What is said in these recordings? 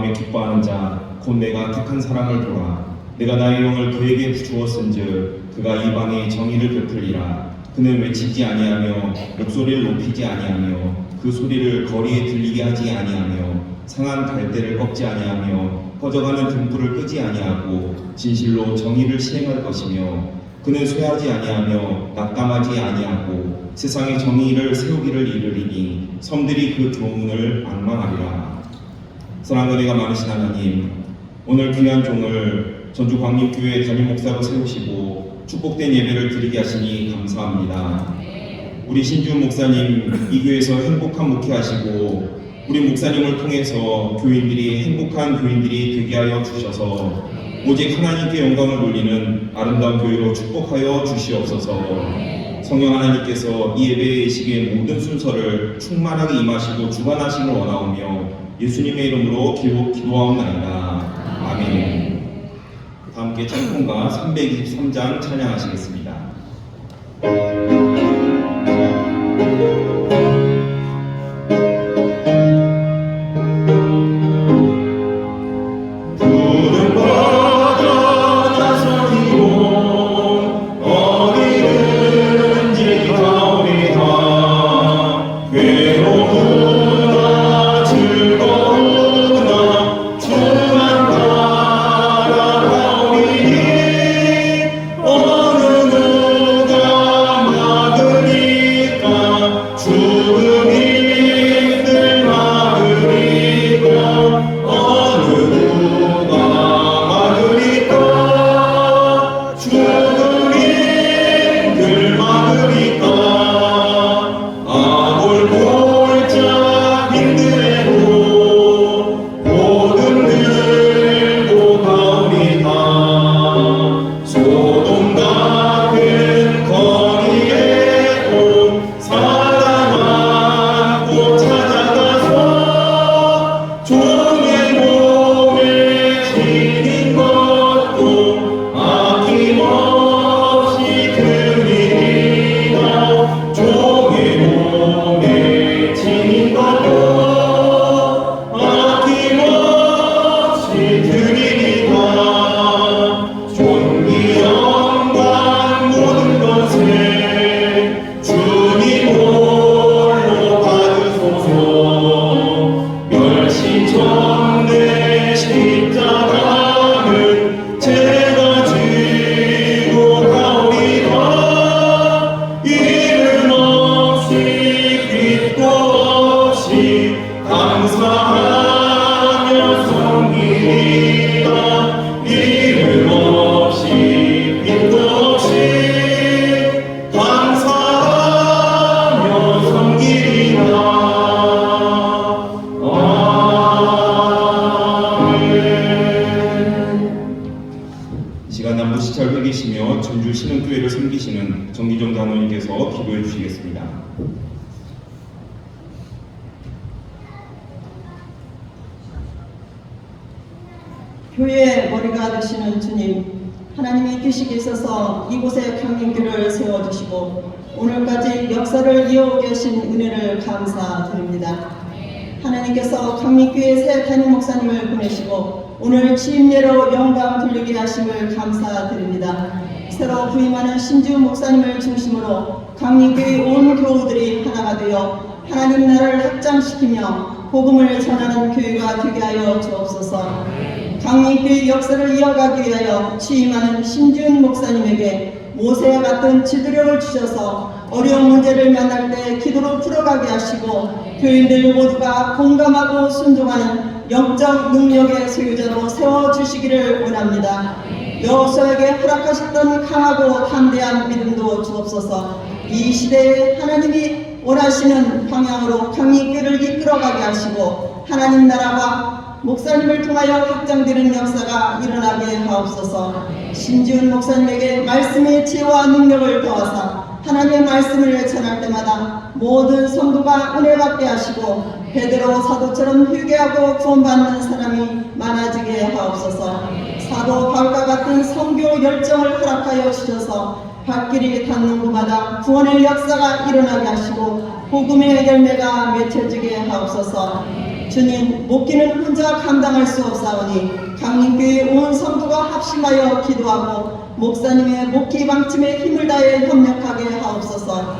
마음에 기뻐하는 자 곧 내가 택한 사람을 보라. 내가 나의 영을 그에게 주었은즉 그가 이방에 정의를 베풀리라. 그는 외치지 아니하며 목소리를 높이지 아니하며 그 소리를 거리에 들리게 하지 아니하며 상한 갈대를 꺾지 아니하며 꺼져가는 등불을 끄지 아니하고 진실로 정의를 시행할 것이며 그는 쇠하지 아니하며 낙담하지 아니하고 세상의 정의를 세우기를 이르리니 섬들이 그 교훈을 앙망하리라. 사랑과 은혜가 많으신 하나님, 오늘 귀한 종을 전주광림교회 담임 목사로 세우시고 축복된 예배를 드리게 하시니 감사합니다. 우리 신지훈 목사님 이 교회에서 행복한 목회하시고 우리 목사님을 통해서 교인들이 행복한 교인들이 되게 하여 주셔서 오직 하나님께 영광을 돌리는 아름다운 교회로 축복하여 주시옵소서. 성령 하나님께서 이 예배의 시기의 모든 순서를 충만하게 임하시고 주관하시길 원하오며 예수님의 이름으로 기도하옵나이다. 아멘. 다 함께 찬송가 323장 찬양하시겠습니다. 전주 신흥교회를 섬기시는 정기정 장로님께서 기도해 주시겠습니다. 교회의 머리가 되시는 주님, 하나님의 뜻이 있어서 이곳에 강림교를 세워주시고 오늘까지 역사를 이어오고 계신 은혜를 감사드립니다. 하나님께서 강림교회 새 담임 목사님을 보내시고 오늘 취임예로 영광 돌리게 하심을 감사드립니다. 새로 부임하는 신지훈 목사님을 중심으로 강림교회 온 교우들이 하나가 되어 하나님 나라를 확장시키며 복음을 전하는 교회가 되게 하여 주옵소서. 강림교회 역사를 이어가기 위하여 취임하는 신지훈 목사님에게 모세와 같은 지도력을 주셔서 어려운 문제를 만날 때 기도로 풀어가게 하시고 교인들 모두가 공감하고 순종하는 영적 능력의 소유자로 세워주시기를 원합니다. 여호수아에게 허락하셨던 강하고 담대한 믿음도 주옵소서. 이 시대에 하나님이 원하시는 방향으로 강림교회를 이끌어가게 하시고 하나님 나라와 목사님을 통하여 확장되는 역사가 일어나게 하옵소서. 신지훈 목사님에게 말씀의 지혜와 능력을 더하사 하나님의 말씀을 전할 때마다 모든 성도가 은혜 받게 하시고 베드로 사도처럼 회개하고 구원받는 사람이 많아지게 하옵소서. 사도 바울과 같은 선교 열정을 허락하여 주셔서 발길이 닿는 곳마다 구원의 역사가 일어나게 하시고 복음의 열매가 맺혀지게 하옵소서. 주님, 목기는 혼자 감당할 수 없사오니 강림교회 온 성도가 합심하여 기도하고 목사님의 목기 방침에 힘을 다해 협력하게 하옵소서.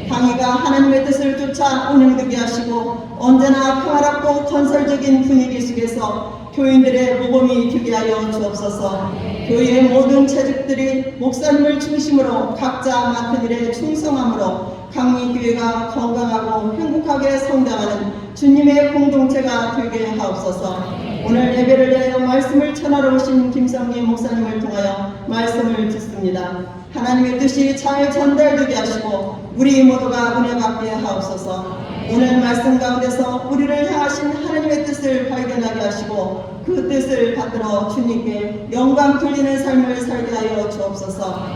강의가 하나님의 뜻을 쫓아 운영되게 하시고 언제나 평화롭고 건설적인 분위기 속에서 교인들의 모범이 되게 하여 주옵소서. 교회의 모든 체직들이 목사님을 중심으로 각자 맡은 일에 충성함으로 강림교회가 건강하고 행복하게 성장하는 주님의 공동체가 되게 하옵소서. 오늘 예배를 위하여 말씀을 전하러 오신 김성림 목사님을 통하여 말씀을 듣습니다. 하나님의 뜻이 잘 전달되게 하시고 우리 모두가 은혜 받게 하옵소서. 오늘 말씀 가운데서 우리를 향하신 하나님의 뜻을 발견하게 하시고 그 뜻을 받들어 주님께 영광 돌리는 삶을 살게 하여 주옵소서.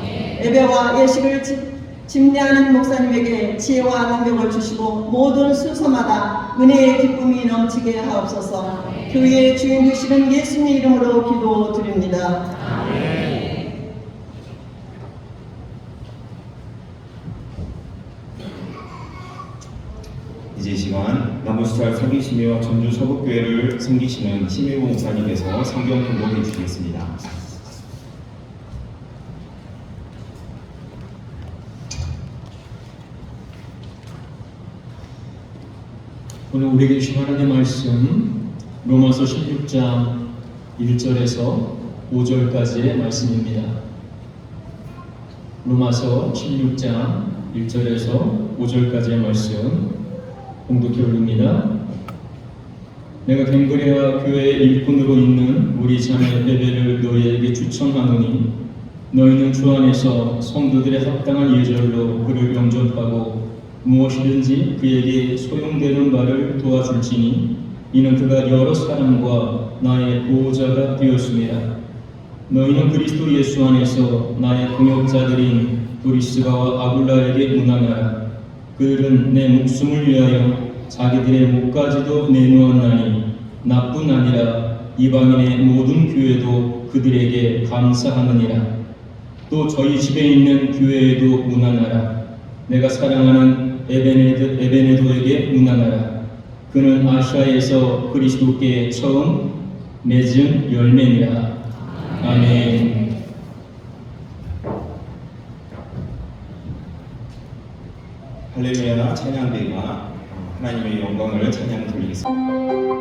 예배와 예식을 집례하는 목사님에게 지혜와 능력을 주시고 모든 순서마다 은혜의 기쁨이 넘치게 하옵소서. 교회의 주인 되시는 예수님 이름으로 기도드립니다. 이제 이 시간 나무수잘 섬기시며 전주 서북교회를 섬기시는 심혜호 목사님께서 성경 공독해 주시겠습니다. 오늘 우리에게 주신 하나님의 말씀 로마서 16장 1절에서 5절까지의 말씀입니다. 로마서 16장 1절에서 5절까지의 말씀 공독해 올립니다. 내가 갱그레아 교회의 일꾼으로 있는 우리 자매 베베를 너희에게 추천하노니 너희는 주 안에서 성도들의 합당한 예절로 그를 영접하고 무엇이든지 그에게 소용되는 바를 도와줄지니 이는 그가 여러 사람과 나의 보호자가 되었습니다. 너희는 그리스도 예수 안에서 나의 동역자들인 브리스가와 아굴라에게 문안하라. 그들은 내 목숨을 위하여 자기들의 목까지도 내놓았나니 나뿐 아니라 이방인의 모든 교회도 그들에게 감사하느니라. 또 저희 집에 있는 교회에도 문안하라. 내가 사랑하는 에베네도에게 문안하라. 그는 아시아에서 그리스도께 처음 맺은 열매니라. 아멘. 할렐루야나 찬양대가 하나님의 영광을 찬양 돌리겠습니다.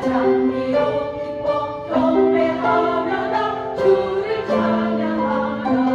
장미로 기뻐 경배하며 나 주를 찬양하라.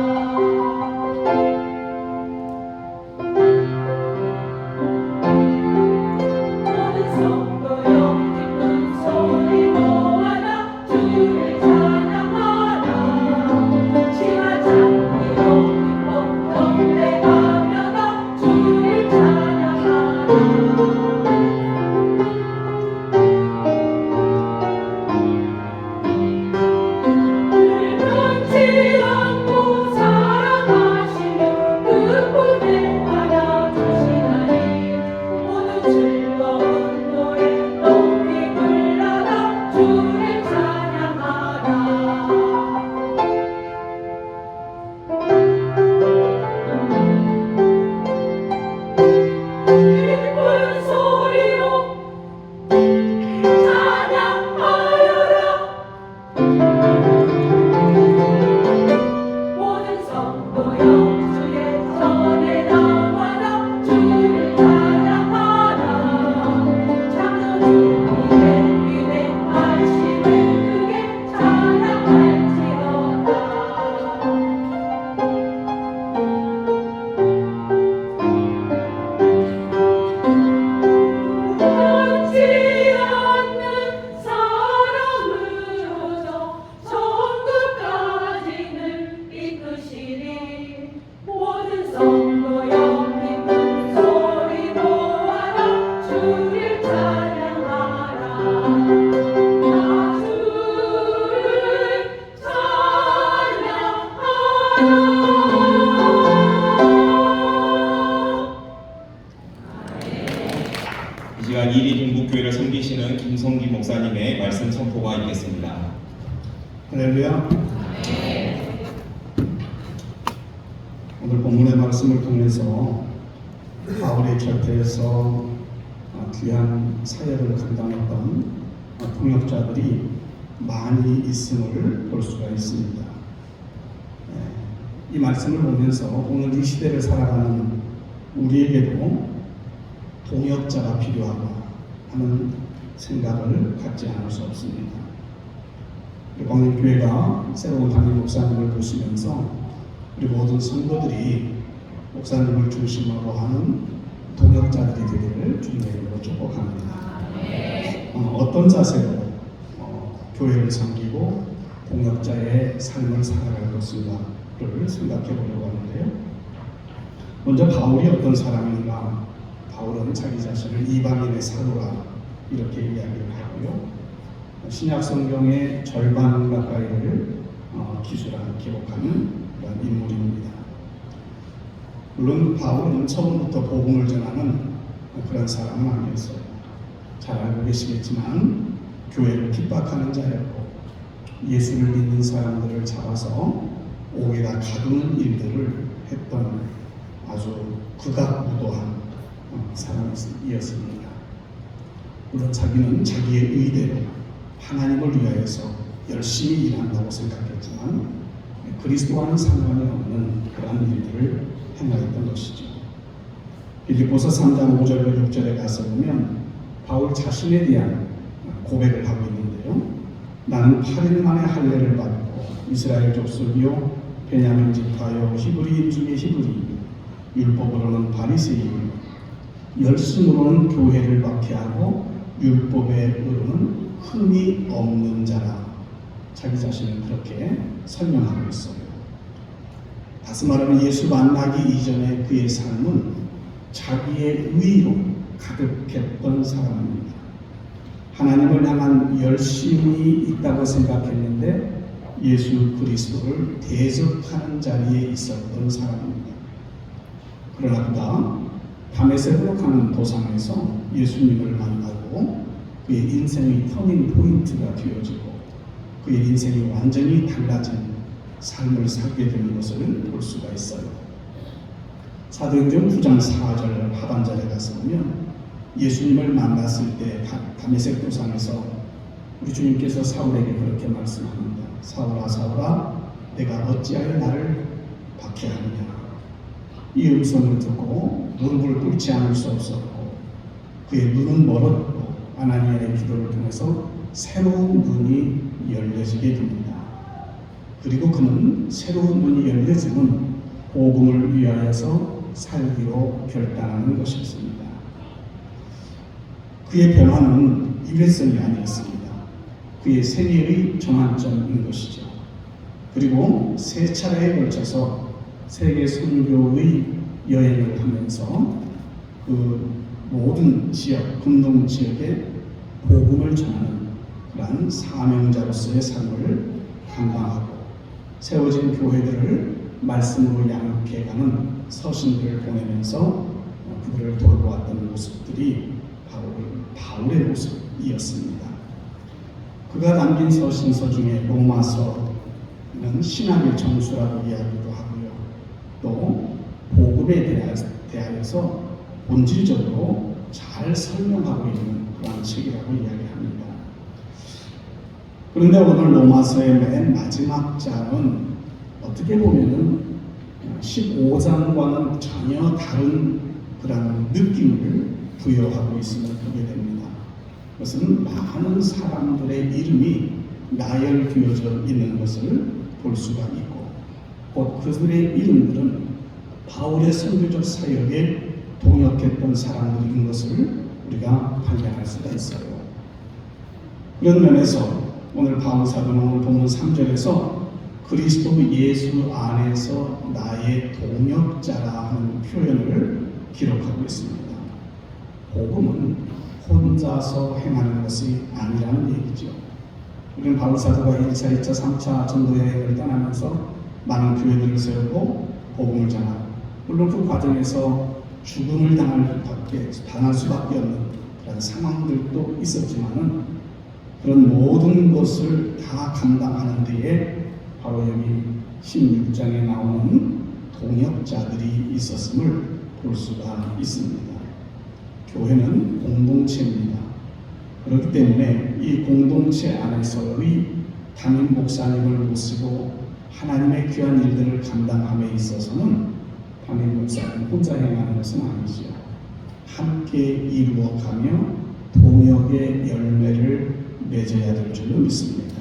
하시는 김성기 목사님의 말씀 선포가 있겠습니다. 할렐루야. 오늘 본문의 말씀을 통해서 바울의 곁에서 귀한 사역을 감당했던 통역자들이 많이 있음을 볼 수가 있습니다. 이 말씀을 보면서 오늘 이 시대를 살아가는 우리에게도 통역자가 필요하다 하는 생각을 갖지 않을 수 없습니다. 광일교회가 새로운 담임 목사님을 보시면서 우리 모든 성도들이 목사님을 중심으로 하는 동역자들이 되기를 주님의 이름으로 축복합니다. 어떤 자세로 교회를 섬기고 동역자의 삶을 살아갈 것인가를 생각해 보려고 하는데요. 먼저 바울이 어떤 사람인가? 바울은 자기 자신을 이방인의 사도라 이렇게 이야기를 하고요. 신약 성경의 절반 가까이를 기록하는 그런 인물입니다. 물론 바울은 처음부터 복음을 전하는 그런 사람은 아니었어요. 잘 알고 계시겠지만 교회를 핍박하는 자였고 예수를 믿는 사람들을 잡아서 옥에다 가두는 일들을 했던 아주 극악무도한 사람이었습니다. 물론 자기는 자기의 의대로 하나님을 위하여서 열심히 일한다고 생각했지만 그리스도와는 상관이 없는 그러한 일들을 행하였던 것이죠. 빌립보서 3장 5절과 6절에 가서 보면 바울 자신에 대한 고백을 하고 있는데요. 나는 8일 만에 할례를 받고 이스라엘 족속이요 베냐민 지파요 히브리인 중에 히브리인 율법으로는 바리새인 열심으로는 교회를 박해하고 율법에으로는 흠이 없는 자라. 자기 자신을 그렇게 설명하고 있어요. 다시 말하면 예수 만나기 이전에 그의 삶은 자기의 의로 가득했던 사람입니다. 하나님을 향한 열심이 있다고 생각했는데 예수 그리스도를 대적하는 자리에 있었던 사람입니다. 그러나 그가 다메섹으로 가는 도상에서 예수님을 만나고 그의 인생의 터닝 포인트가 되어지고 그의 인생이 완전히 달라진 삶을 살게 되는 것을 볼 수가 있어요. 사도행전 9장 4절 하반절에 가서 보면 예수님을 만났을 때 다메섹 도상에서 우리 주님께서 사울에게 그렇게 말씀합니다. 사울아 사울아 내가 어찌하여 나를 박해하느냐. 이 음성을 듣고 무릎을 꿇지 않을 수 없었고 그의 눈은 멀었고 아나니아의 기도를 통해서 새로운 눈이 열려지게 됩니다. 그리고 그는 새로운 눈이 열려지면 복음을 위하여서 살기로 결단하는 것이었습니다. 그의 변화는 일회성이 아니었습니다. 그의 생애의 전환점인 것이죠. 그리고 세 차례에 걸쳐서 세계 선교의 여행을 하면서 그 모든 지역, 금동 지역에 복음을 전하는 그러한 사명자로서의 삶을 감당하고 세워진 교회들을 말씀으로 양육해가는 서신들을 보내면서 그들을 돌보았던 모습들이 바울의 모습이었습니다. 그가 남긴 서신서 중에 로마서는 신학의 정수라고 이야기도 하고요. 또 복음에 대하여서 본질적으로 잘 설명하고 있는 그런 책이라고 이야기합니다. 그런데 오늘 로마서의 맨 마지막 장은 어떻게 보면은 15장과는 전혀 다른 그런 느낌을 부여하고 있음을 보게 됩니다. 그것은 많은 사람들의 이름이 나열되어져 있는 것을 볼 수가 있고 곧 그들의 이름들은 바울의 선교적 사역에 동역했던 사람들인 것을 우리가 발견할 수가 있어요. 그런 면에서 오늘 바울 사도는 오늘 본문 3절에서 그리스도 예수 안에서 나의 동역자라 하는 표현을 기록하고 있습니다. 복음은 혼자서 행하는 것이 아니라는 얘기죠. 우리는 바울 사도가 1차, 2차, 3차 전도 여행을 떠나면서 많은 교회들을 세우고 복음을 전하고 물론 그 과정에서 죽음을 당할 수밖에 없는 그런 상황들도 있었지만은 그런 모든 것을 다 감당하는 데에 바로 여기 16장에 나오는 동역자들이 있었음을 볼 수가 있습니다. 교회는 공동체입니다. 그렇기 때문에 이 공동체 안에서의 담임 목사님을 모시고 하나님의 귀한 일들을 감당함에 있어서는 담임 목사님 혼자 행하는 것은 아니지요. 함께 이루어가며 동역의 열매를 맺어야 될 줄로 믿습니다.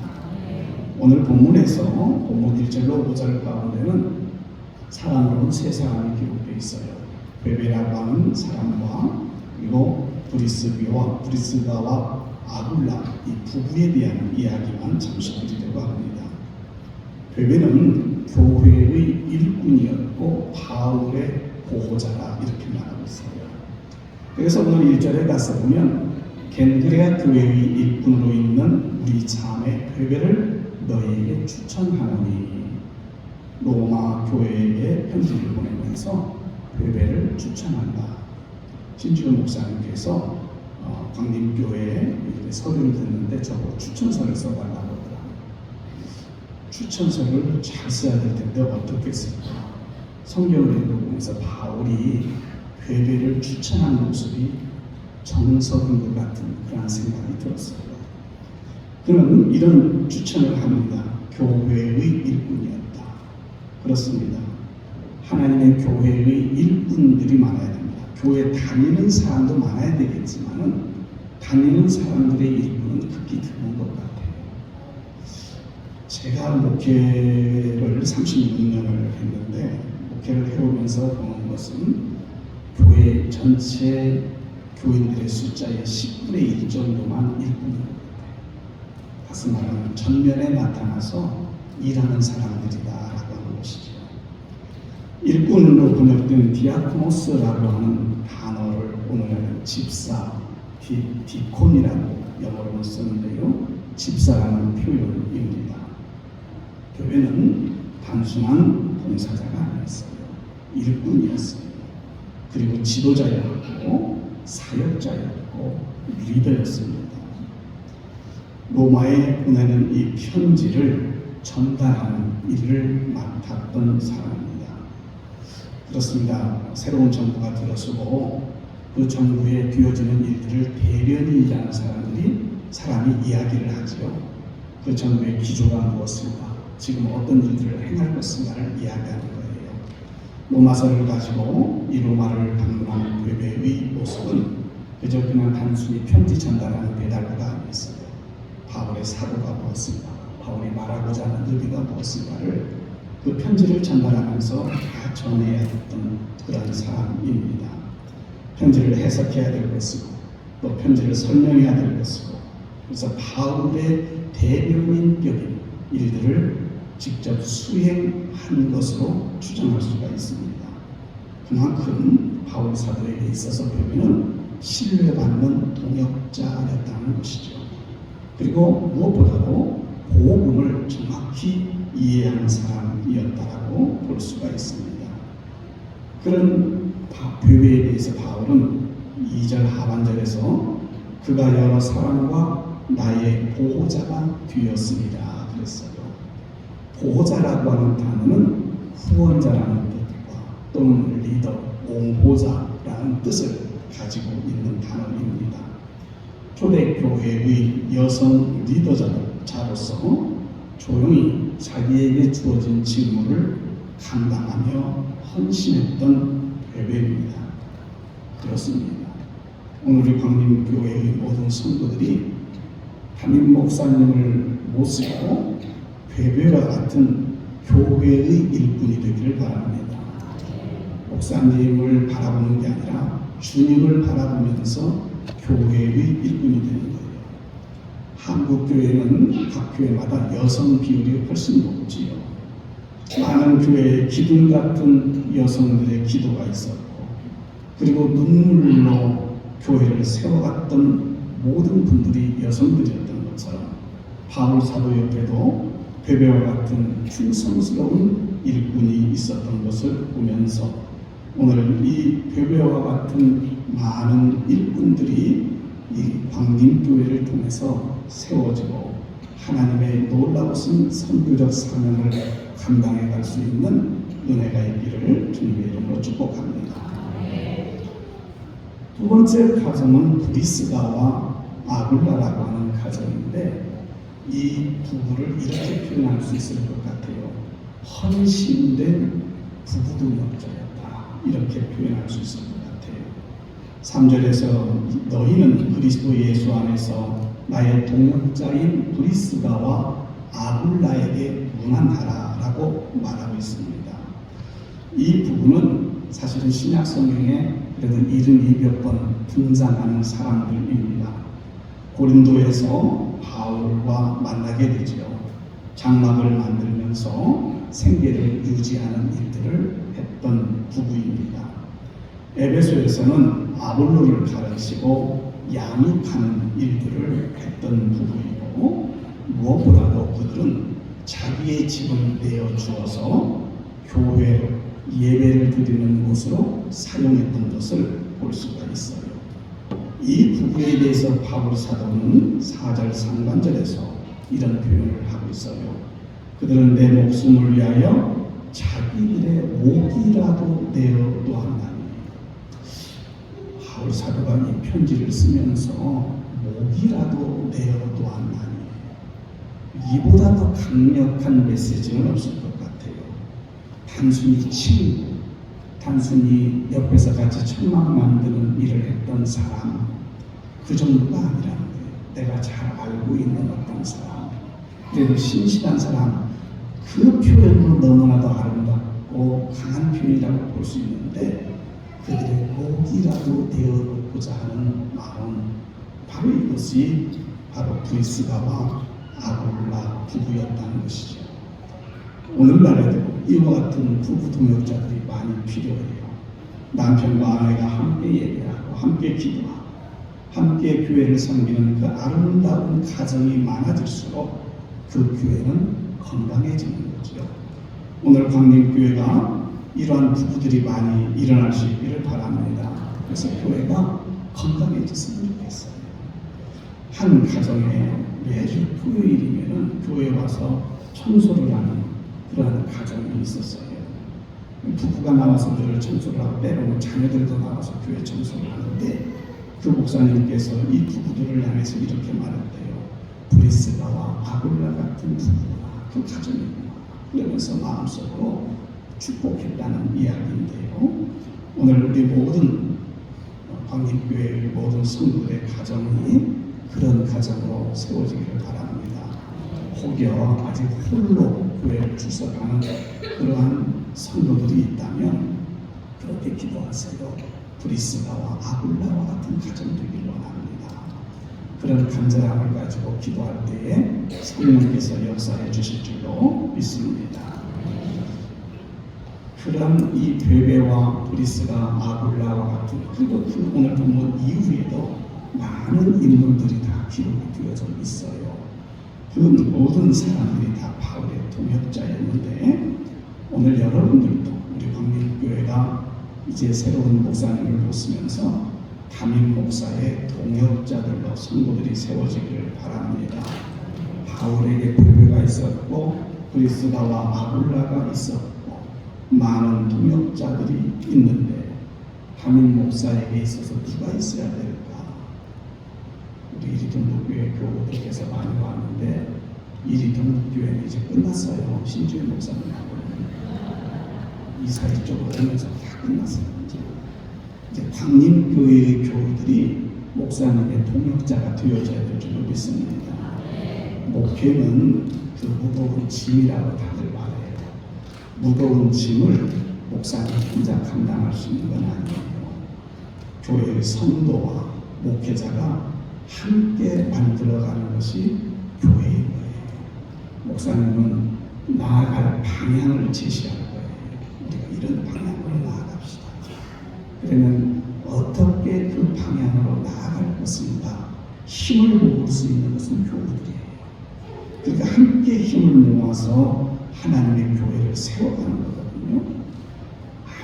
오늘 본문에서 본문 1절로 5절 가운데는 사람으로는 세 사람이 기록되어 있어요. 베베라고 하는 사람과 그리고 브리스가와 아굴라 이 부부에 대한 이야기만 잠시 드리려고 합니다. 베베는 교회의 일꾼이었고 바울의 보호자라 이렇게 말하고 있어요. 그래서 오늘 1절에 가서 보면 겐그레아 교회의 일꾼으로 있는 우리 자매 베베를 너희에게 추천하노니 로마 교회에게 편지를 보내면서 베베를 추천한다. 신지훈 목사님께서 광림교회에 서류를 듣는데 저거 추천서를 써달라고 하더라고요. 추천서를 잘 써야 될 텐데 어떻게 쓸까? 성경을 읽어보면서 바울이 베베를 추천한 모습이 정석인 것 같은 그런 생각이 들었어요. 그는 이런 추천을 합니다. 교회의 일꾼이었다. 그렇습니다. 하나님의 교회의 일꾼들이 많아야 됩니다. 교회 다니는 사람도 많아야 되겠지만은 다니는 사람들의 일꾼은 극히 드문 것 같아요. 제가 목회를 36년을 했는데 목회를 해오면서 보는 것은 교회 전체 교인들의 숫자의 10분의 1 정도만 일꾼인 것 같아요. 다시 말하면 전면에 나타나서 일하는 사람들이다라고 하는 것이죠. 일꾼으로 번역된 디아코노스라고 하는 단어를 오늘은 집사, 디콘이라고 영어로 쓰는데요. 집사라는 표현입니다. 교회는 단순한 봉사자가 아니었어요. 일꾼이었어요. 그리고 지도자였고 사역자였고 리더였습니다. 로마에 보내는 이 편지를 전달하는 일을 맡았던 사람입니다. 그렇습니다. 새로운 정부가 들어서고 그 정부에 되어지는 일들을 대변인이라는 사람이 이야기를 하지요. 그 정부의 기조가 무엇인가, 지금 어떤 일들을 행할 것인가를 이야기하는 거예요. 로마서를 가지고 이 로마를 방문한 베베의 모습은 그저 그냥 단순히 편지 전달하는 배달부가 아니었어요. 바울의 사고가 무엇인가, 바울이 말하고자 하는 의미가 무엇인가를 그 편지를 전달하면서 다 전해야 했던 그런 사람입니다. 편지를 해석해야 될 것이고 또 편지를 설명해야 될 것이고, 그래서 바울의 대변인격인 일들을 직접 수행한 것으로 추정할 수가 있습니다. 그만큼 바울 사도에게 있어서 베베는 신뢰받는 동역자였다는 것이죠. 그리고 무엇보다도 복음을 정확히 이해하는 사람이었다고 볼 수가 있습니다. 그런 베베에 대해서 바울은 2절 하반절에서 그가 여러 사람과 나의 보호자가 되었습니다 그랬어요. 보호자라고 하는 단어는 후원자라는 뜻과 또는 리더, 옹호자라는 뜻을 가지고 있는 단어입니다. 초대교회의 여성 리더자로서 조용히 자기에게 주어진 직무를 감당하며 헌신했던 베베입니다. 그렇습니다. 오늘 우리 광림교회의 모든 성도들이 담임 목사님을 모시고 베베와 같은 교회의 일꾼이 되기를 바랍니다. 목사님을 바라보는 게 아니라 주님을 바라보면서 교회의 일꾼이 되는 거예요. 한국 교회는 각 교회마다 여성 비율이 훨씬 높지요. 많은 교회에 기둥 같은 여성들의 기도가 있었고, 그리고 눈물로 교회를 세워갔던 모든 분들이 여성들이었던 것처럼 바울 사도 옆에도 베베와 같은 충성스러운 일꾼이 있었던 것을 보면서 오늘 이 베베와 같은 많은 일꾼들이 이 광림교회를 통해서 세워지고 하나님의 놀라우신 선교적 사명을 감당해 갈 수 있는 은혜가 있기를 주님의 이름으로 축복합니다. 두 번째 가정은 브리스가와 아굴라라고 하는 가정인데 이 부부를 이렇게 표현할 수 있을 것 같아요. 헌신된 부부동역자였다. 이렇게 표현할 수 있을 것 같아요. 3절에서 너희는 그리스도 예수 안에서 나의 동역자인 브리스가와 아굴라에게 문안하라 라고 말하고 있습니다. 이 부분은 사실은 신약 성경에 그래도 72몇 번 등장하는 사람들입니다. 고린도에서 바울과 만나게 되지요. 장막을 만들면서 생계를 유지하는 일들을 했던 부부입니다. 에베소에서는 아볼로를 가르치고 양육하는 일들을 했던 부부이고 무엇보다도 그들은 자기의 집을 내어주어서 교회로 예배를 드리는 곳으로 사용했던 것을 볼 수가 있어요. 이 부부에 대해서 바울 사도는 4절 상반절에서 이런 표현을 하고 있어요. 그들은 내 목숨을 위하여 자기들의 목이라도 내어놓았나니. 바울 사도가 이 편지를 쓰면서 목이라도 내어놓았나니 이보다 더 강력한 메시지는 없을 것 같아요. 단순히 친구, 단순히 옆에서 같이 천막 만드는 일을 했던 사람, 그 정도가 아니라는 거예요. 내가 잘 알고 있는 어떤 사람, 그래도 신실한 사람, 그 표현도 너무나도 아름답고 강한 표현이라고 볼 수 있는데 그들의 목이라도 되어놓고자 하는 마음, 바로 이것이 바로 브리스가와 아굴라 부부였다는 것이죠. 오늘날에도 이와 같은 부부 동역자들이 많이 필요해요. 남편과 아내가 함께 예배하고 함께 기도하고 함께 교회를 섬기는 그 아름다운 가정이 많아질수록 그 교회는 건강해지는 거죠. 오늘 광림교회가 이러한 부부들이 많이 일어날 수 있기를 바랍니다. 그래서 교회가 건강해졌으면 좋겠어요. 한 가정에 매주 토요일이면 교회에 와서 청소를 하는 그런 가정이 있었어요. 부부가 나와서 늘 청소를 하고 때로는 자녀들도 나와서 교회 청소를 하는데 그 목사님께서 이 부부들을 향해서 이렇게 말했대요. 브리스가와 아굴라 같은 부부가 그 가정이구나. 그러면서 마음속으로 축복했다는 이야기인데요. 오늘 우리 모든 광림교회의 모든 성도의 가정이 그런 가정으로 세워지기를 바랍니다. 혹여 아직 홀로 교회를 출석하는 그러한 성도들이 있다면 그렇게 기도하세요. 브리스가와 아굴라와 같은 가정 되기를 원합니다. 그런 간절함을 가지고 기도할 때에 성령께서 역사해 주실 줄로 믿습니다. 그런 이 베베와 브리스가 아굴라와 같은 그리고 그 오늘 본문 이후에도 많은 인물들이 다 기록이 되어져 있어요. 그 모든 사람들이 다 바울의 동역자였는데 오늘 여러분들도 우리 광림교회가 이제 새로운 목사님을 모시면서 담임 목사의 동역자들로 성도들이 세워지기를 바랍니다. 바울에게 베베가 있었고 브리스가와 아굴라가 있었고 많은 동역자들이 있는데 담임 목사에게 있어서 누가 있어야 될까? 우리 이리동교회 교우들께서 많이 왔는데 이리동교회는 이제 끝났어요. 신주의 목사님하고 이사 이쪽으로 오면서 다 끝났어요. 이제 광림교회의 교우들이 목사님의 동역자가 되어져야 될 줄 믿습니다. 목회는 그 무거운 짐이라고 다들 말해요. 무거운 짐을 목사님 혼자 감당할 수 있는 건 아니에요. 교회의 성도와 목회자가 함께 만들어가는 것이 교회인 거예요. 목사님은 나아갈 방향을 제시할 거예요. 우리가 이런 방향으로 나아갑시다. 그러면 어떻게 그 방향으로 나아갈 것인가 힘을 모을 수 있는 것은 교우들이에요. 그러니까 함께 힘을 모아서 하나님의 교회를 세워가는 거거든요.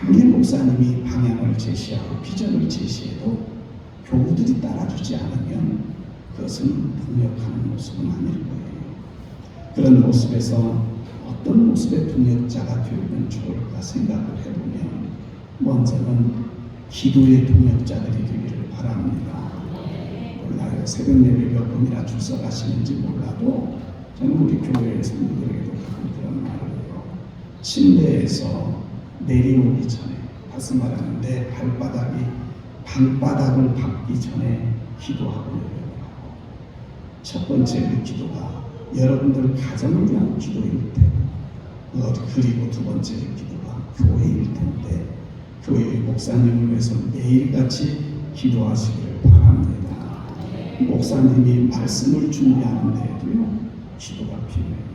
아무리 목사님이 방향을 제시하고 비전을 제시해도 교우들이 따라주지 않으면 그것은 동역하는 모습은 아닐 거예요. 그런 모습에서 어떤 모습의 동역자가 되면 좋을까 생각을 해보면 먼저는 기도의 동역자들이 되기를 바랍니다. 몰라요. 새벽 예배 몇 번이나 출석하시는지 몰라도 저는 우리 교회 성도들에게도 가끔 그런 말을 해요. 침대에서 내려오기 전에, 다시 말하는데 방바닥을 밟기 전에 기도하고 내려오라고. 첫 번째 그 기도가 여러분들 가정을 위한 기도일 테고, 그리고 두 번째 기도가 교회일 텐데, 교회의 목사님을 위해서 매일같이 기도하시기를 바랍니다. 목사님이 말씀을 준비하는데도요, 기도가 필요해요.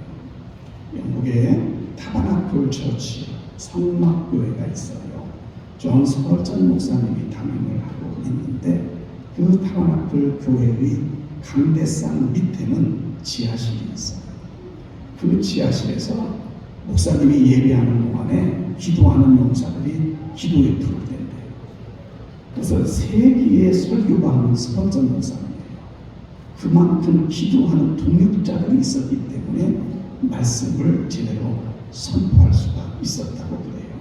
영국에 타바나클 처치 성막교회가 있어요. 존 스펄전 목사님이 담임을 하고 있는데, 그 타바나클 교회의 강대상 밑에는 지하실이 있어요. 그 지하실에서 목사님이 예배하는 동안에 기도하는 용사들이 기도에 부르된대요. 그래서 세기의 설교가 하는 스펄전 목사님이에요. 그만큼 기도하는 동역자들이 있었기 때문에 말씀을 제대로 선포할 수가 있었다고 그래요.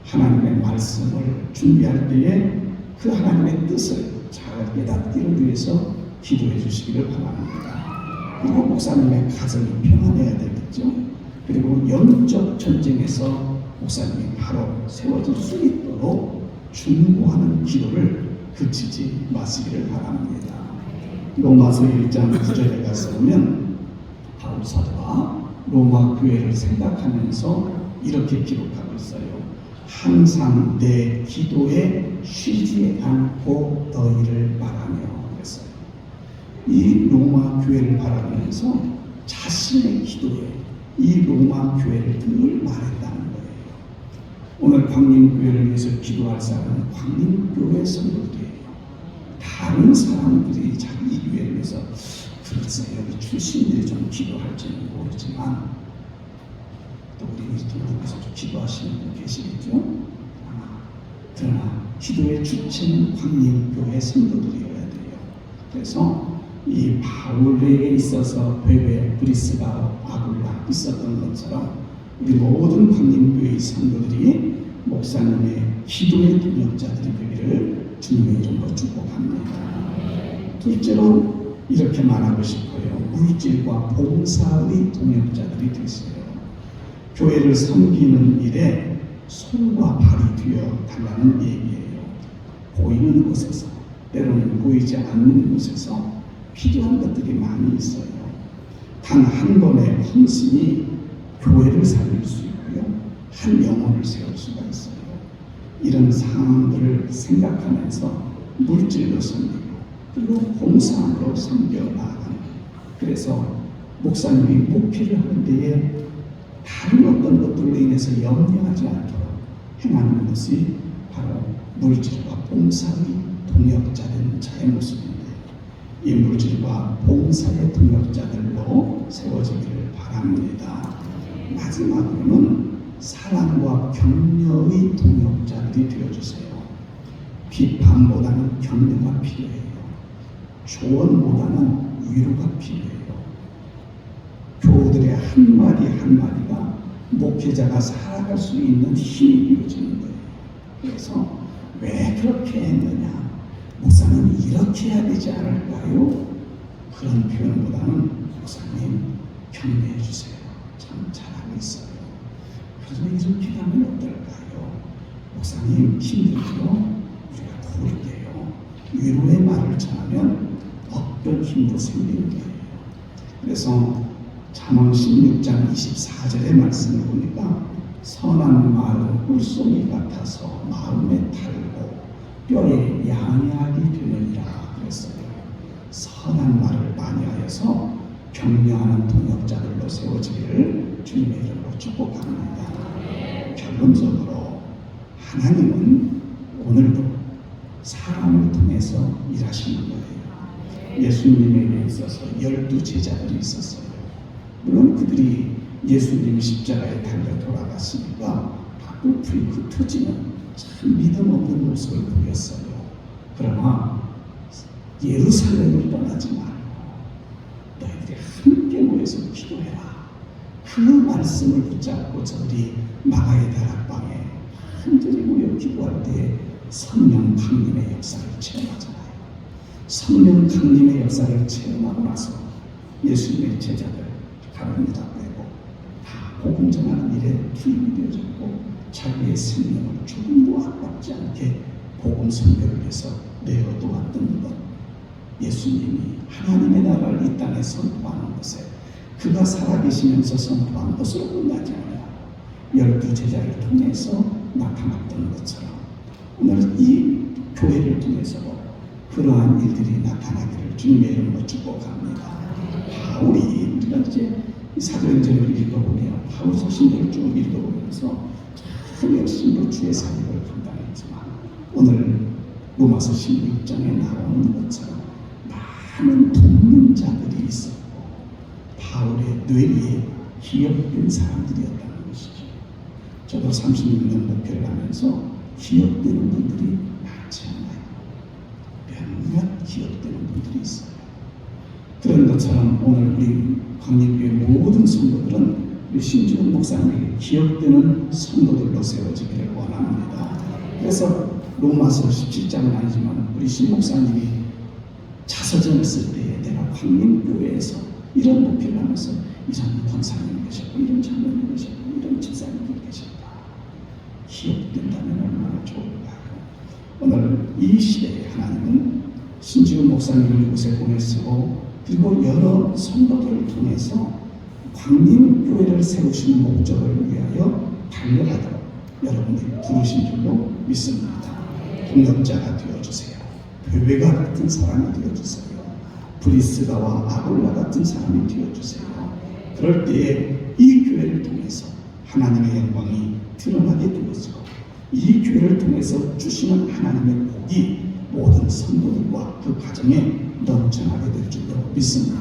하나님의 말씀을 준비할 때에 그 하나님의 뜻을 잘 깨닫기를 위해서 기도해 주시기를 바랍니다. 그리고 목사님의 가정이 평안해야 되겠죠. 그리고 영적 전쟁에서 목사님이 바로 세워질 수 있도록 중보하는 기도를 그치지 마시기를 바랍니다. 로마서 1장 9절에 가서 보면 바울 사도가 로마 교회를 생각하면서 이렇게 기록하고 있어요. 항상 내 기도에 쉬지 않고 너희를 바라며 그랬어요. 이 로마 교회를 바라면서 자신의 기도에 이 로마 교회를 늘 말했다는 거예요. 오늘 광림교회를 위해서 기도할 사람은 광림교회 성도들이에요. 다른 사람들이 자기 교회를 위해서 글쎄 여기 출신들이 좀 기도할지는 모르지만 또 우리 미스터님께서 좀 기도하시는 분 계시겠죠? 그러나 기도의 주체는 광림교회 성도들이어야 돼요. 그래서 이 바울에게 있어서 베베, 브리스가, 아굴라 있었던 것처럼 우리 모든 광림교회의 성도들이 목사님의 기도의 동역자들이 되기를 주님의 이름으로 축복합니다. 둘째로 이렇게 말하고 싶어요. 물질과 봉사의 동역자들이 되세요. 교회를 섬기는 일에 손과 발이 되어 달라는 얘기예요. 보이는 곳에서, 때로는 보이지 않는 곳에서 필요한 것들이 많이 있어요. 단 한 번의 헌신이 교회를 살릴 수 있고요, 한 영혼을 세울 수가 있어요. 이런 상황들을 생각하면서 물질로 섬기고 그리고 봉사로 섬겨 나아가는, 그래서 목사님이 목회를 하는 데에 다른 어떤 것들로 인해서 염려하지 않도록 행하는 것이 바로 물질과 봉사의 동역자된 자의 모습입니다. 이 물질과 봉사의 동역자들로 세워지기를 바랍니다. 마지막으로는 사랑과 격려의 동역자들이 되어주세요. 비판보다는 격려가 필요해요. 조언보다는 위로가 필요해요. 교우들의 한마디 한마디가 목회자가 살아갈 수 있는 힘이 이루어지는 거예요. 그래서 왜 그렇게 했느냐, 목사님이 이렇게 해야 되지 않을까요? 그런 표현보다는 목사님 격려해 주세요. 참 잘하고 있어요. 그래서 이렇게 하면 어떨까요? 목사님 힘들죠? 우리가 도울게요. 위로의 말을 전하면 어떤 힘도 생기는 거예요. 그래서 잠언 16장 24절의 말씀을 보니까 선한 말은 꿀송이 같아서 마음에 달고 뼈에 양약이 되느니라 그랬어요. 선한 말을 많이 하여서 격려하는 동역자들로 세워지기를 주님의 이름으로 축복합니다. 결론적으로 하나님은 오늘도 사람을 통해서 일하시는 거예요. 예수님에게 있어서 12제자들이 있었어요. 물론 그들이 예수님 십자가에 달려 돌아갔으니까 바꿀 그 투지는 참 믿음 없는 모습을 보였어요. 그러나 예루살렘을 떠나지 말고 너희들이 함께 모여서 기도해라. 그 말씀을 붙잡고 저들이 마가의 다락방에 한절히 모여 기도할 때 성령 강림의 역사를 체험하잖아요. 성령 강림의 역사를 체험하고 나서 예수님의 제자들 가르미 다 빼고 다 복음 전하는 일에 투입이 되어졌고 자기의 생명을 조금도 아깝지 않게 복음 선교를 위해서 내어놓았던 것, 예수님이 하나님의 나라를 이 땅에 선포하는 것에 그가 살아계시면서 선포한 것으로 끝나지 않아요. 12 제자를 통해서 나타났던 것처럼 오늘 이 교회를 통해서도 그러한 일들이 나타나기를 주님의 이름으로 축복합니다. 바울이 우리가 이제 이 사도행전을 읽어보면 바울 서신들을 쭉 읽어보면서 참 열심히 주의 사역을 감당했지만 오늘 로마서 16장에 나오는 것처럼 많은 돕는 자들이 있었고 바울의 뇌리에 기억된 사람들이었다는 것이죠. 저도 36년 목회를 하면서 기억되는 분들이 많지 않아요. 몇몇 기억되는 분들이 있어요. 그런 것처럼 오늘 우리 광림교회 모든 성도들은 우리 신지훈 목사님에게 기억되는 성도들로 세워지기를 원합니다. 그래서 로마서 17장은 아니지만 우리 신 목사님이 자서전을 쓸 때에 내가 광림교회에서 이런 목회를 하면서 이런 권사님이 계셨고 이런 장로님이 계셨고 이런 집사님이 계셨다. 기억된다면 얼마나 좋을까요? 오늘 이 시대에 하나님은 신지훈 목사님을 이곳에 보내시고 그리고 여러 성도들을 통해서 광림교회를 세우시는 목적을 위하여 달려가도록 여러분들이 부르신 줄로 믿습니다. 동역자가 되어주세요. 교회가 같은 사람이 되어주세요. 브리스가와 아굴라 같은 사람이 되어주세요. 그럴 때에 이 교회를 통해서 하나님의 영광이 드러나게 되어지고 이 교회를 통해서 주시는 하나님의 복이 모든 성도들과 그 가정에 넘쳐나게 될 줄로 믿습니다.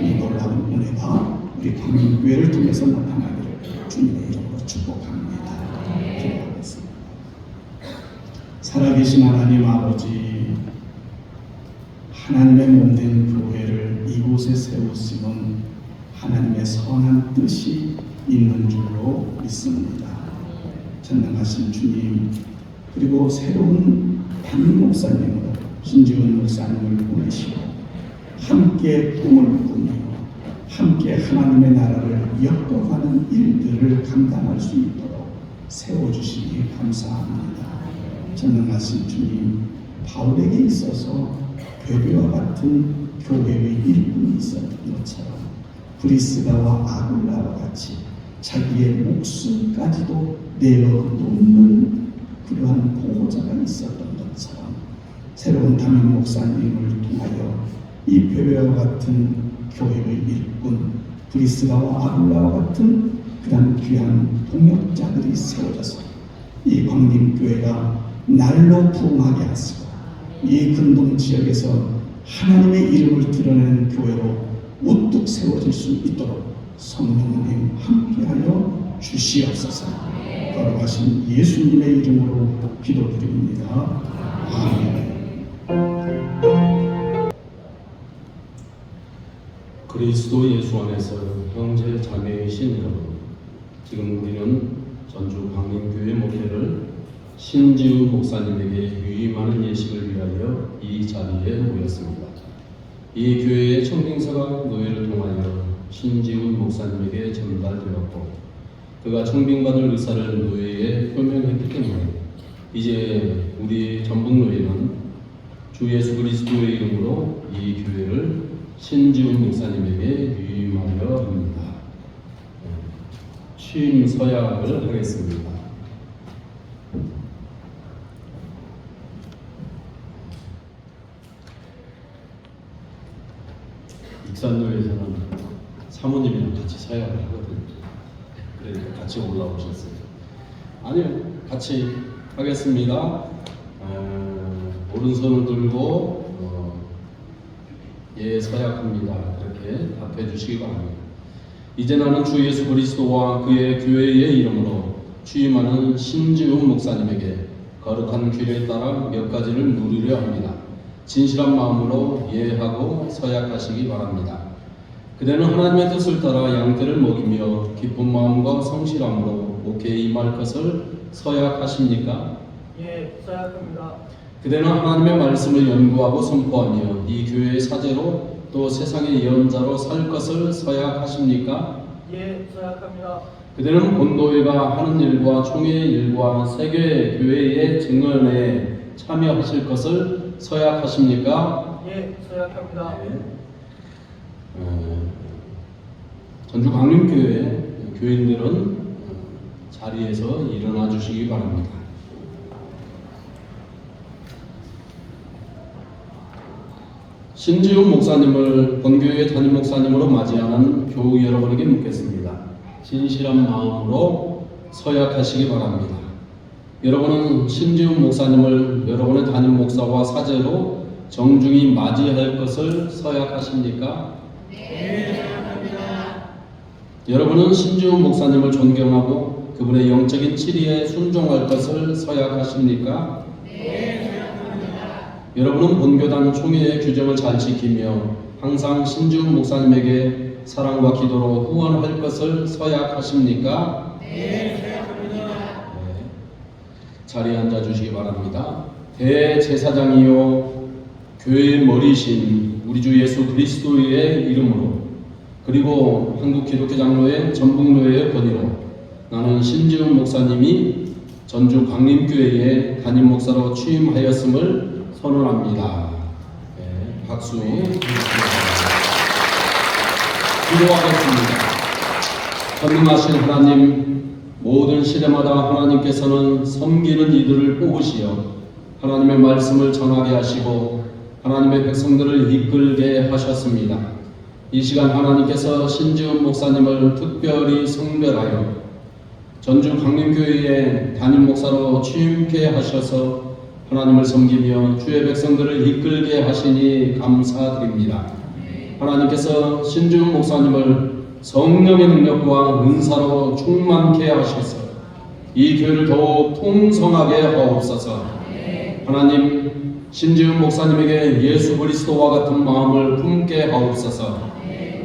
이 놀라운 은혜가 우리 광림교회를 통해서 나타나기를 주님의 이름으로 축복합니다. 기도하겠습니다. 살아계신 하나님 아버지, 하나님의 몸된 교회를 이곳에 세우시는 하나님의 선한 뜻이 있는 줄로 믿습니다. 전능하신 주님, 그리고 새로운 담임 목사님으로 신지훈 목사님을 보내시고 함께 꿈을 꾸며 함께 하나님의 나라를 엮어가는 일들을 감당할 수 있도록 세워주시니 감사합니다. 전능하신 주님, 바울에게 있어서 베베와 같은 교회의 일꾼이 있었던 것처럼 브리스가와 아굴라와 같이 자기의 목숨까지도 내어놓는 그러한 보호자가 있었던 것처럼 새로운 담임 목사님을 통하여 이 베베와 같은 교회의 일꾼 브리스가와 아굴라와 같은 그런 귀한 동역자들이 세워져서 이 광림교회가 날로 부흥하게 하시고 이 근동 지역에서 하나님의 이름을 드러내는 교회로 우뚝 세워질 수 있도록 성령님 함께하여 주시옵소서. 걸어가신 예수님의 이름으로 기도드립니다. 아멘. 그리스도 예수 안에서 형제 자매이신 여러분, 지금 우리는 전주 광림교회 목회를 신지훈 목사님에게 유임하는 예식을 위하여 이 자리에 모였습니다. 이 교회의 청빙서가 노예를 통하여 신지훈 목사님에게 전달되었고 그가 청빙받을 의사를 노예에 표명했기 때문에 이제 우리 전북노예는 주 예수 그리스도의 이름으로 이 교회를 신지훈 목사님에게 유임하려 합니다. 취임 서약을 하겠습니다. 익산로에서는 사모님이랑 같이 서약을 하거든요. 그러니까 같이 올라오셨어요. 아니요, 같이 하겠습니다. 오른손을 들고 예, 서약합니다. 그렇게 답해 주시기 바랍니다. 이제 나는 주 예수 그리스도와 그의 교회의 이름으로 취임하는 신지훈 목사님에게 거룩한 규례에 따라 몇 가지를 물으려 합니다. 진실한 마음으로 예하고 서약하시기 바랍니다. 그대는 하나님의 뜻을 따라 양떼를 먹이며 기쁜 마음과 성실함으로 목회에 임할 것을 서약하십니까? 예, 서약합니다. 그대는 하나님의 말씀을 연구하고 선포하며 이 교회의 사제로 또 세상의 예언자로 살 것을 서약하십니까? 예, 서약합니다. 그대는 본도회가 하는 일과 총회 일과 세계 교회의 증언에 참여하실 것을 서약하십니까? 예, 서약합니다. 전주 강림교회 교인들은 자리에서 일어나 주시기 바랍니다. 신지훈 목사님을 본교회 담임 목사님으로 맞이하는 교우 여러분에게 묻겠습니다. 진실한 마음으로 서약하시기 바랍니다. 여러분은 신지훈 목사님을 여러분의 담임 목사와 사제로 정중히 맞이할 것을 서약하십니까? 네, 서약합니다. 여러분은 신지훈 목사님을 존경하고 그분의 영적인 치리에 순종할 것을 서약하십니까? 네, 서약합니다. 여러분은 본교단 총회의 규정을 잘 지키며 항상 신지훈 목사님에게 사랑과 기도로 후원할 것을 서약하십니까? 네, 서약합니다. 네. 자리에 앉아 주시기 바랍니다. 대제사장이요 교회의 머리신 우리 주 예수 그리스도의 이름으로 그리고 한국기독교장로회 전북로회의 권위로 나는 신지훈 목사님이 전주 광림교회의 담임 목사로 취임하였음을 선언합니다. 네, 박수. 기도하겠습니다. 전능하신 하나님, 모든 시대마다 하나님께서는 섬기는 이들을 뽑으시어 하나님의 말씀을 전하게 하시고 하나님의 백성들을 이끌게 하셨습니다. 이 시간 하나님께서 신지훈 목사님을 특별히 성별하여 전주 강림교회의 담임 목사로 취임케 하셔서 하나님을 섬기며 주의 백성들을 이끌게 하시니 감사드립니다. 하나님께서 신지훈 목사님을 성령의 능력과 은사로 충만케 하셔서 이 교회를 더욱 풍성하게 하옵소서. 하나님, 신지훈 목사님에게 예수 그리스도와 같은 마음을 품게 하옵소서.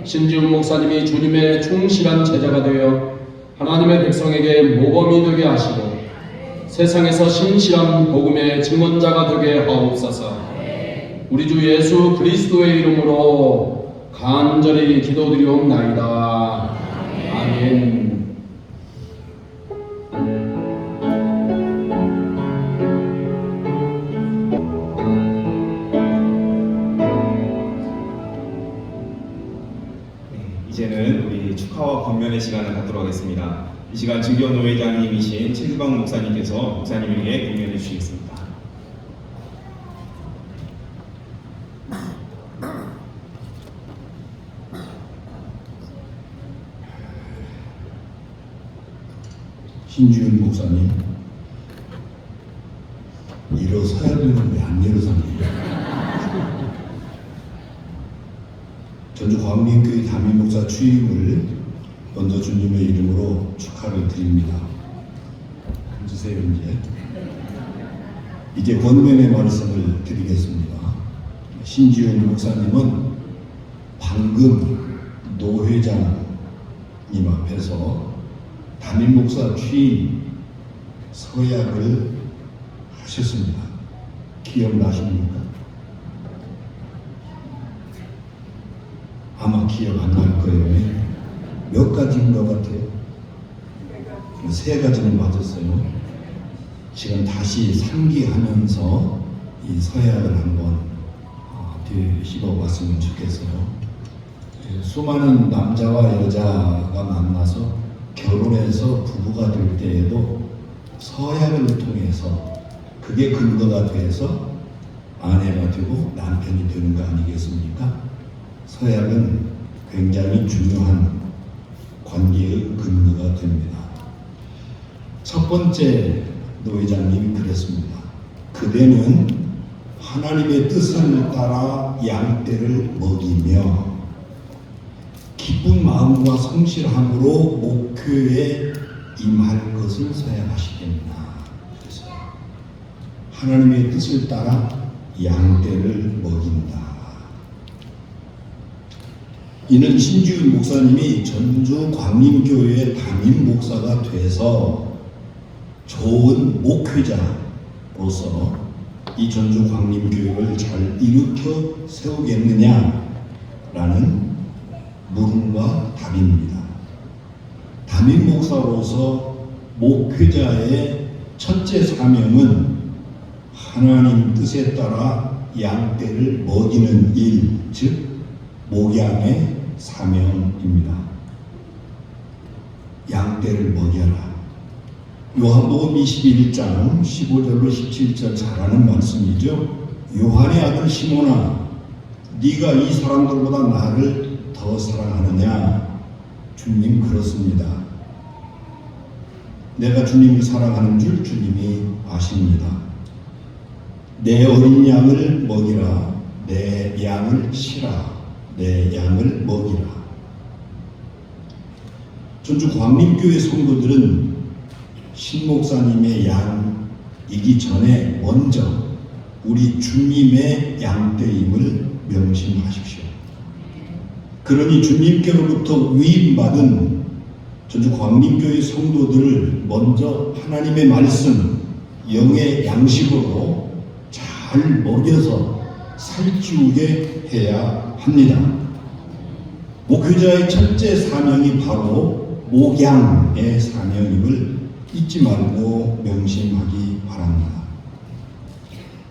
신지훈 목사님이 주님의 충실한 제자가 되어 하나님의 백성에게 모범이 되게 하시고 세상에서 신실한 복음의 증언자가 되게 하옵소서. 우리 주 예수 그리스도의 이름으로 간절히 기도드리옵나이다. 아멘. 이제는 우리 축하와 권면의 시간을 갖도록 하겠습니다. 이 시간 증교노회장님이신 최수방 목사님께서 목사님에게 권면해 주시겠습니다. 신지훈 목사님, 일어서야 되는데 안 일어섭니다. 전주 광림교회 담임 목사 취임을 먼저 주님의 이름으로 축하를 드립니다. 앉으세요. 이제 권면의 말씀을 드리겠습니다. 신지훈 목사님은 방금 노 회장님 앞에서 담임 목사 취임 서약을 하셨습니다. 기억나십니까? 아마 기억 안 날 거예요. 몇 가지인 것 같아요? 세 가지는 맞았어요. 지금 다시 상기하면서 이 서약을 한번 뒤집어봤으면 좋겠어요. 수많은 남자와 여자가 만나서 결혼해서 부부가 될 때에도 서약을 통해서 그게 근거가 돼서 아내가 되고 남편이 되는 거 아니겠습니까? 서약은 굉장히 중요한 관계의 근거가 됩니다. 첫 번째 노 회장님이 그랬습니다. 그대는 하나님의 뜻을 따라 양떼를 먹이며 기쁜 마음과 성실함으로 목표에 임할 것을 서약하시겠나. 그래서 하나님의 뜻을 따라 양떼를 먹인다. 이는 신지훈 목사님이 전주 광림교회 담임 목사가 돼서 좋은 목회자로서 이 전주 광림교회를 잘 일으켜 세우겠느냐라는 물음과 답입니다. 담임 목사로서 목회자의 첫째 사명은 하나님 뜻에 따라 양떼를 먹이는 일, 즉 목양의 사명입니다. 양떼를 먹여라. 요한복음 21장 15절로 17절 잘 아는 말씀이죠. 요한의 아들 시몬아, 네가 이 사람들보다 나를 더 사랑하느냐? 주님 그렇습니다. 내가 주님을 사랑하는 줄 주님이 아십니다. 내 어린 양을 먹이라. 내 양을 치라. 내 양을 먹이라. 전주 광림교회 성도들은 신목사님의 양이기 전에 먼저 우리 주님의 양떼임을 명심하십시오. 그러니 주님께로부터 위임받은 전주 광림교회 성도들을 먼저 하나님의 말씀, 영의 양식으로 잘 먹여서 살찌우게 해야 합니다. 목회자의 첫째 사명이 바로 목양의 사명임을 잊지 말고 명심하기 바랍니다.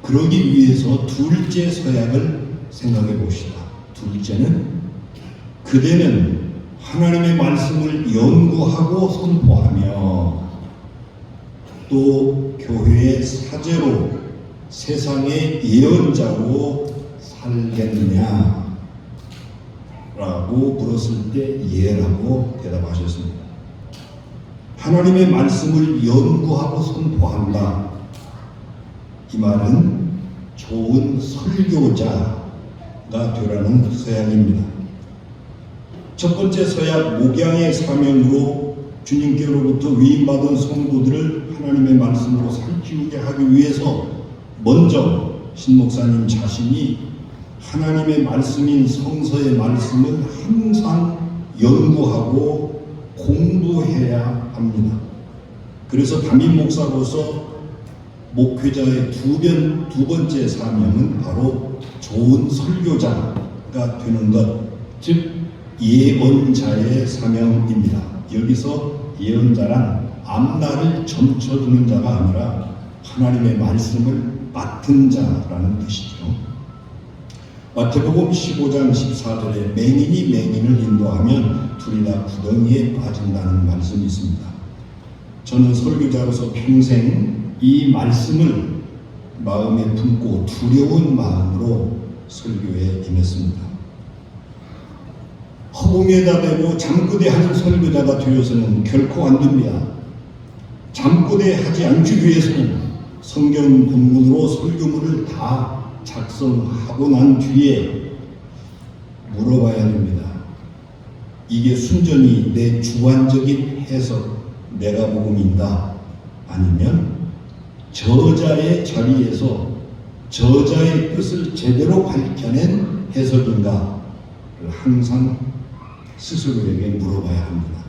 그러기 위해서 둘째 서약을 생각해 봅시다. 둘째는 그대는 하나님의 말씀을 연구하고 선포하며 또 교회의 사제로 세상의 예언자로 살겠느냐? 라고 물었을 때 예라고 대답하셨습니다. 하나님의 말씀을 연구하고 선포한다. 이 말은 좋은 설교자가 되라는 서약입니다. 첫 번째 서약 목양의 사명으로 주님께로부터 위임받은 성도들을 하나님의 말씀으로 살찌우게 하기 위해서 먼저 신목사님 자신이 하나님의 말씀인 성서의 말씀을 항상 연구하고 공부해야 합니다. 그래서 담임 목사로서 목회자의 두 번째 사명은 바로 좋은 설교자가 되는 것, 즉 예언자의 사명입니다. 여기서 예언자란 앞날을 점쳐주는 자가 아니라 하나님의 말씀을 맡은 자라는 뜻이죠. 마태복음 15장 14절에 맹인이 맹인을 인도하면 둘이 다 구덩이에 빠진다는 말씀이 있습니다. 저는 설교자로서 평생 이 말씀을 마음에 품고 두려운 마음으로 설교에 임했습니다. 허공에다 대고 잠꼬대하는 설교자가 되어서는 결코 안 됩니다. 잠꼬대하지 않기 위해서는 성경 본문으로 설교문을 다 작성하고 난 뒤에 물어봐야 됩니다. 이게 순전히 내 주관적인 해석, 내가 복음인가? 아니면 저자의 자리에서 저자의 뜻을 제대로 밝혀낸 해석인가를 항상 스스로에게 물어봐야 합니다.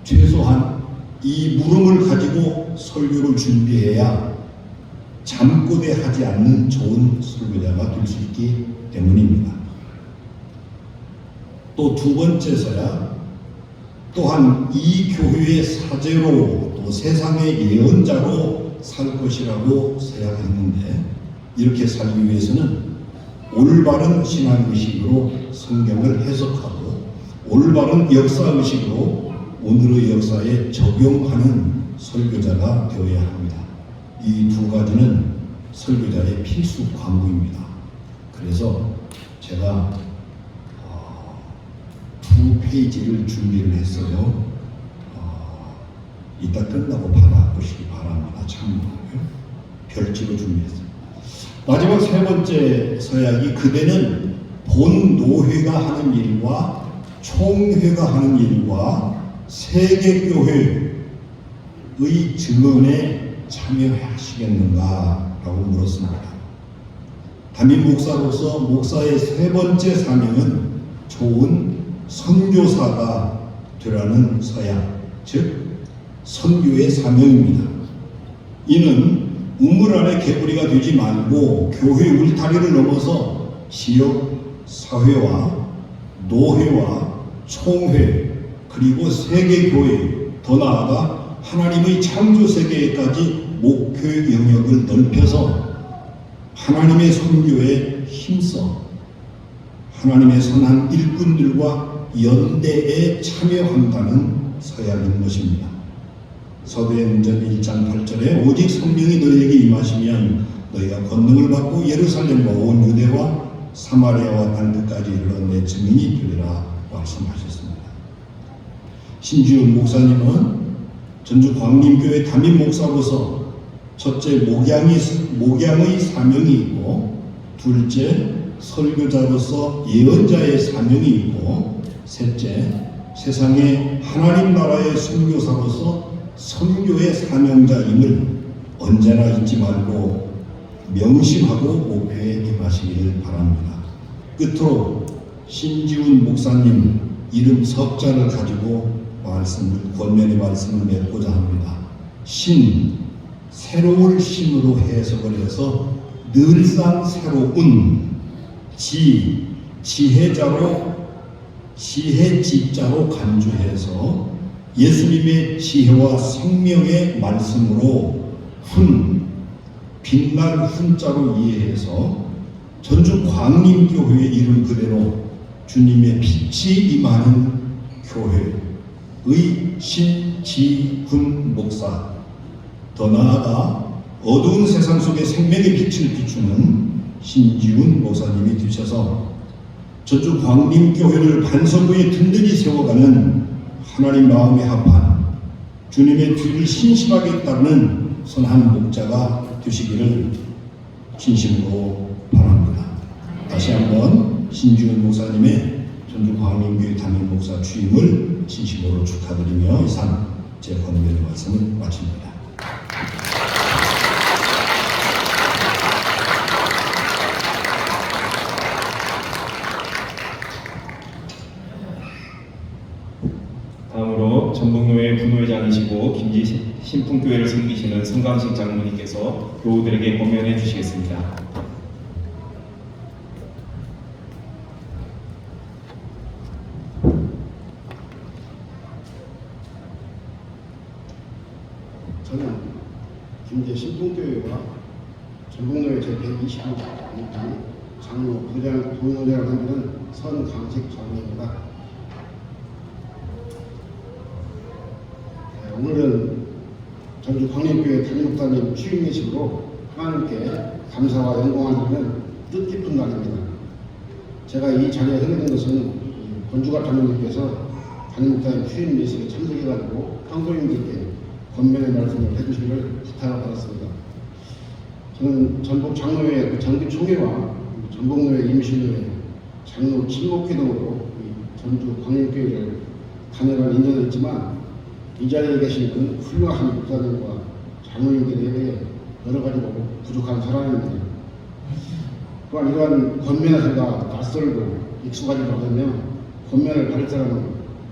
최소한 이 물음을 가지고 설교를 준비해야 잠꼬대하지 않는 좋은 설교자가 될 수 있기 때문입니다. 또 두 번째서야 또한 이 교회의 사제로 또 세상의 예언자로 살 것이라고 생각했는데, 이렇게 살기 위해서는 올바른 신앙의식으로 성경을 해석하고 올바른 역사의식으로 오늘의 역사에 적용하는 설교자가 되어야 합니다. 이 두 가지는 설교자의 필수 과목입니다. 그래서 제가 2페이지를 준비를 했어요. 이따 끝나고 받아보시기 바랍니다. 참고로요. 별지로 준비했어요. 마지막 세 번째 서약이 그대는 본 노회가 하는 일과 총회가 하는 일과 세계교회의 증언에 참여하시겠는가? 라고 물었습니다. 담임 목사로서 목사의 세 번째 사명은 좋은 선교사가 되라는 서약, 즉 선교의 사명입니다. 이는 우물 안에 개구리가 되지 말고 교회 울타리를 넘어서 지역, 사회와 노회와 총회 그리고 세계교회, 더 나아가 하나님의 창조 세계에까지 목표 영역을 넓혀서 하나님의 선교에 힘써 하나님의 선한 일꾼들과 연대에 참여한다는 서약인 것입니다. 서대행전 1장 8절에 오직 성령이 너희에게 임하시면 너희가 권능을 받고 예루살렘과 온 유대와 사마리아와 땅끝까지 이르러 내 증인이 되리라 말씀하셨습니다. 신지훈 목사님은 전주 광림교회 담임 목사로서 첫째 목양의 사명이 있고, 둘째 설교자로서 예언자의 사명이 있고, 셋째 세상의 하나님 나라의 선교사로서 선교의 사명자임을 언제나 잊지 말고 명심하고 목표에 임하시기를 바랍니다. 끝으로 신지훈 목사님 이름 석자를 가지고 권면의 말씀을 맺고자 합니다. 신, 새로울 신으로 해석을 해서 늘상 새로운, 지혜자로 지혜지자로 간주해서 예수님의 지혜와 생명의 말씀으로 빛날 훈자로 이해해서 전주 광림교회의 이름 그대로 주님의 빛이 임하는 교회의 신지훈 목사, 더 나아가 어두운 세상 속에 생명의 빛을 비추는 신지훈 목사님이 되셔서 전주 광림교회를 반석부에 든든히 세워가는 하나님 마음에 합한 주님의 뒤를 신실하게 따르는 선한 목자가 되시기를 진심으로 바랍니다. 다시 한번 신지훈 목사님의 전주 광림교회 담임 목사 취임을 진심으로 축하드리며 이상 제 권면의 말씀을 마칩니다. 다음으로 전북노회 분회장이시고 김지 신풍교회를 섬기시는 성감식 장로님께서 교우들에게 권면해 주시겠습니다. 저는 김제 신풍교회와 전북노회 제125기 장로 부회장을 섬기는 선강식 장로입니다. 오늘은 전주 광림교회 담임목사님 취임 예식으로 하나님께 감사와 영광을 드리는 뜻깊은 날입니다. 제가 이 자리에 서게 된 것은 권주갑 장로님께서 담임목사님 취임 예식에 참석해가지고 성도님들께 권면의 말씀을 해주시기를 부탁을 받았습니다. 저는 전북 장로회 장기총회와 전북노회 임시노회 장로 친목회 등으로 전주 광림교회를 다녀간 인연은 있지만 이 자리에 계신 훌륭하신 목사님과 장로님들에 대해 여러 가지로 부족한 사람입니다. 또한 이러한 권면에 제가 낯설고 익숙하지 않으며 권면을 받을 사람은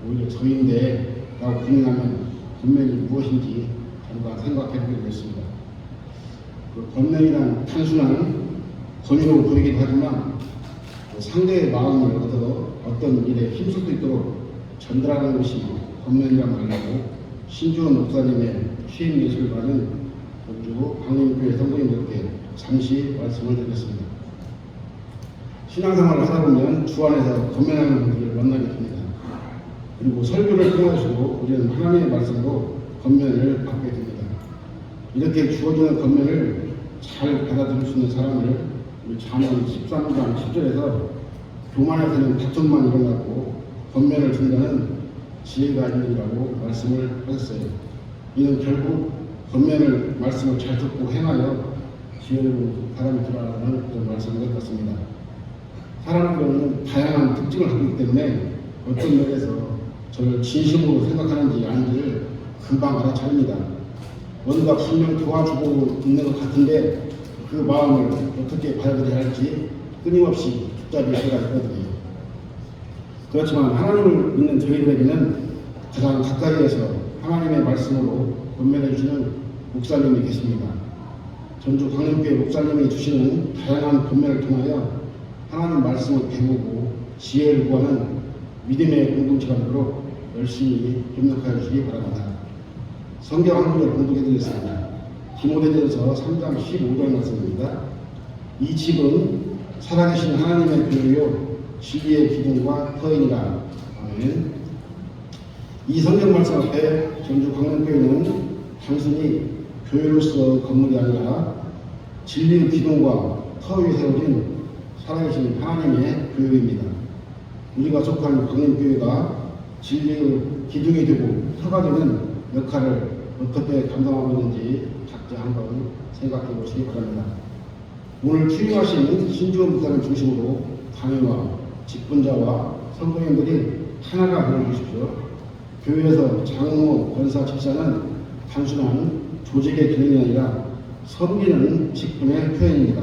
오히려 저인데 라고 고민하면 권면이 무엇인지 잠깐 생각해 보게 되겠습니다. 그 권면이란 단순한 권유로 보이기도 하지만 상대의 마음을 얻어 어떤 일에 힘쓸 수 있도록 전달하는 것이 권면이란 말이고, 신지훈 목사님의 취임 예식을 받은 전주 광림교회 성도님들께 잠시 말씀을 드리겠습니다. 신앙생활을 하다 보면 주 안에서 권면하는 분들을 만나게 됩니다. 그리고 설교를 통해서도 우리는 하나님의 말씀으로 권면을 받게 됩니다. 이렇게 주어지는 권면을 잘 받아들일 수 있는 사람을 우리 잠언 13장 10절에서 교만에서는 다툼만 일어나고 권면을 준다는 지혜가 있느니라고 말씀을 하셨어요. 이는 결국 권면을 말씀을 잘 듣고 행하여 지혜로운 사람이 되라는 그런 말씀을 같습니다. 사람들은 다양한 특징을 하고 있기 때문에 어떤 면에서 저를 진심으로 생각하는지 아닌지를 금방 알아차립니다. 뭔가 분명 도와주고 있는 것 같은데 그 마음을 어떻게 받아들여야 할지 끊임없이 붙잡을 때가 있거든요. 그렇지만 하나님을 믿는 저희들에게는 가장 가까이에서 하나님의 말씀으로 권면해 주시는 목사님이 계십니다. 전주 광림교회 목사님이 주시는 다양한 권면을 통하여 하나님 말씀을 배우고 지혜를 구하는 믿음의 공동체가 되도록 열심히 협력하여 주시기 바랍니다. 성경 한 구절 공독해 드리겠습니다. 디모데전서 3장 15절 말씀입니다. 이 집은 살아계신 하나님의 교회요 진리의 기둥과 터이니라. 아멘. 이 성경 말씀 앞에 전주 광림교회는 단순히 교회로서 건물이 아니라 진리의 기둥과 터 위에 세워진 살아계신 하나님의 교회입니다. 우리가 속한 광림교회가 진리의 기둥이 되고 터가 되는 역할을 어떻게 감당하고 있는지 각자 한번 생각해 보시기 바랍니다. 오늘 취임하신 신주원 목사님 중심으로 당회와 직분자와 성도님들이 하나가 되어 주십시오. 교회에서 장로, 권사, 집사는 단순한 조직의 기능이 아니라 섬기는 직분의 표현입니다.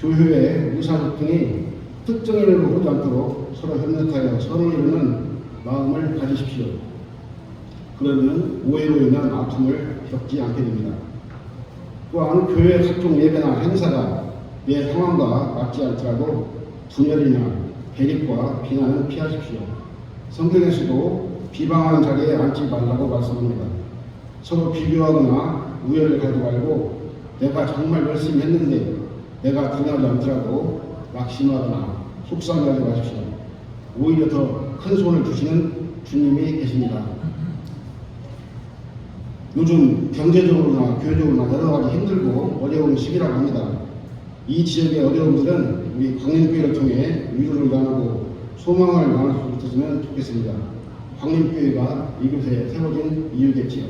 교회의 의사소통이 특정인을 보지 않도록 서로 협력하여 서로 이루는 마음을 가지십시오. 그러면 오해로 인한 아픔을 겪지 않게 됩니다. 또한 교회 각종 예배나 행사가 내 상황과 맞지 않더라도 분열이나 대립과 비난은 피하십시오. 성경에서도 비방하는 자리에 앉지 말라고 말씀합니다. 서로 비교하거나 우열을 가지 말고 내가 정말 열심히 했는데 내가 드러나지 않더라도 낙심하거나 속상해하지 마십시오. 오히려 더 큰 손을 주시는 주님이 계십니다. 요즘 경제적으로나 교회적으로나 여러 가지 힘들고 어려운 시기라고 합니다. 이 지역의 어려움들은 우리 광림교회를 통해 위로를 나누고 소망을 나눌 수 있었으면 좋겠습니다. 광림교회가 이곳에 세워진 이유겠지요.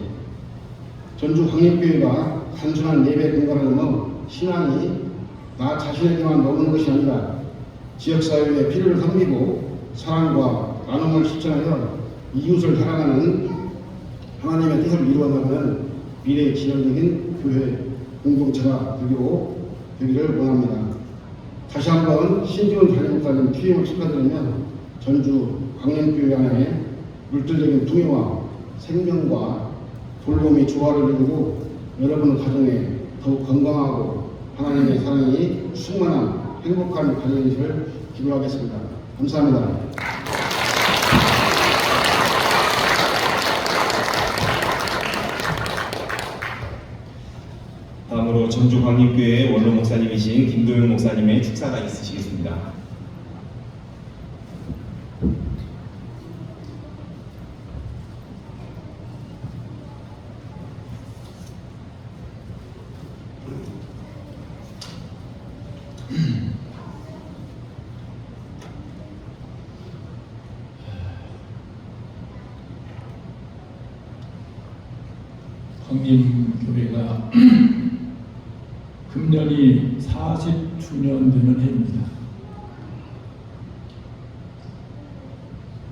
전주 광림교회가 단순한 예배 공간을 넘어 신앙이 나 자신에게만 머무는 것이 아니라 지역사회의 필요를 섬기고 사랑과 나눔을 실천하여 이웃을 사랑하는 하나님의 뜻을 이루어나가는 미래의 진영적인 교회 공동체가 되기를 원합니다. 다시 한번 신지원 담임목사님 취임을 축하드리며 전주 광림교회 안에 물질적인 풍요와 생명과 돌봄이 조화를 이루고 여러분 가정에 더욱 건강하고 하나님의 사랑이 충만한 행복한 가정이 되시길 기도하겠습니다. 감사합니다. 다음으로 전주 광림교회 원로 목사님이신 김도영 목사님의 축사가 있으시겠습니다. 광림교회가 금년이 40주년 되는 해입니다.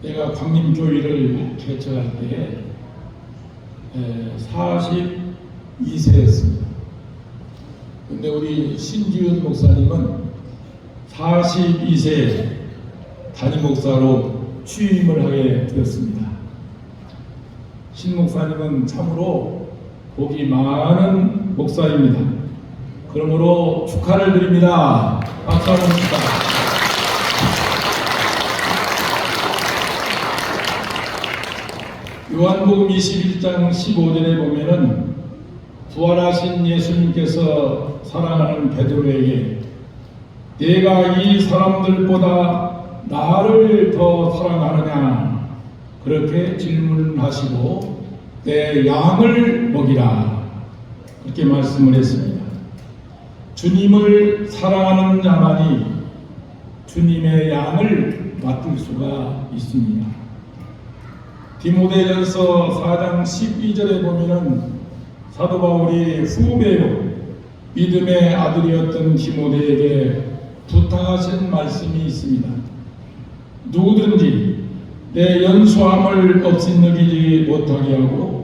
내가 광림교회를 개척할 때 42세였습니다. 근데 우리 신지훈 목사님은 42세에 담임 목사로 취임을 하게 되었습니다. 신 목사님은 참으로 복이 많은 목사입니다. 그러므로 축하를 드립니다. 박수 한번 칩니다. 요한복음 21장 15절에 보면은 부활하신 예수님께서 사랑하는 베드로에게 내가 이 사람들보다 나를 더 사랑하느냐 그렇게 질문하시고 내 양을 먹이라 그렇게 말씀을 했습니다. 주님을 사랑하는 자만이 주님의 양을 맡을 수가 있습니다. 디모데전서 4장 12절에 보면은 사도 바울이 후배요 믿음의 아들이었던 디모데에게 부탁하신 말씀이 있습니다. 누구든지 내 연수함을 없이 느끼지 못하게 하고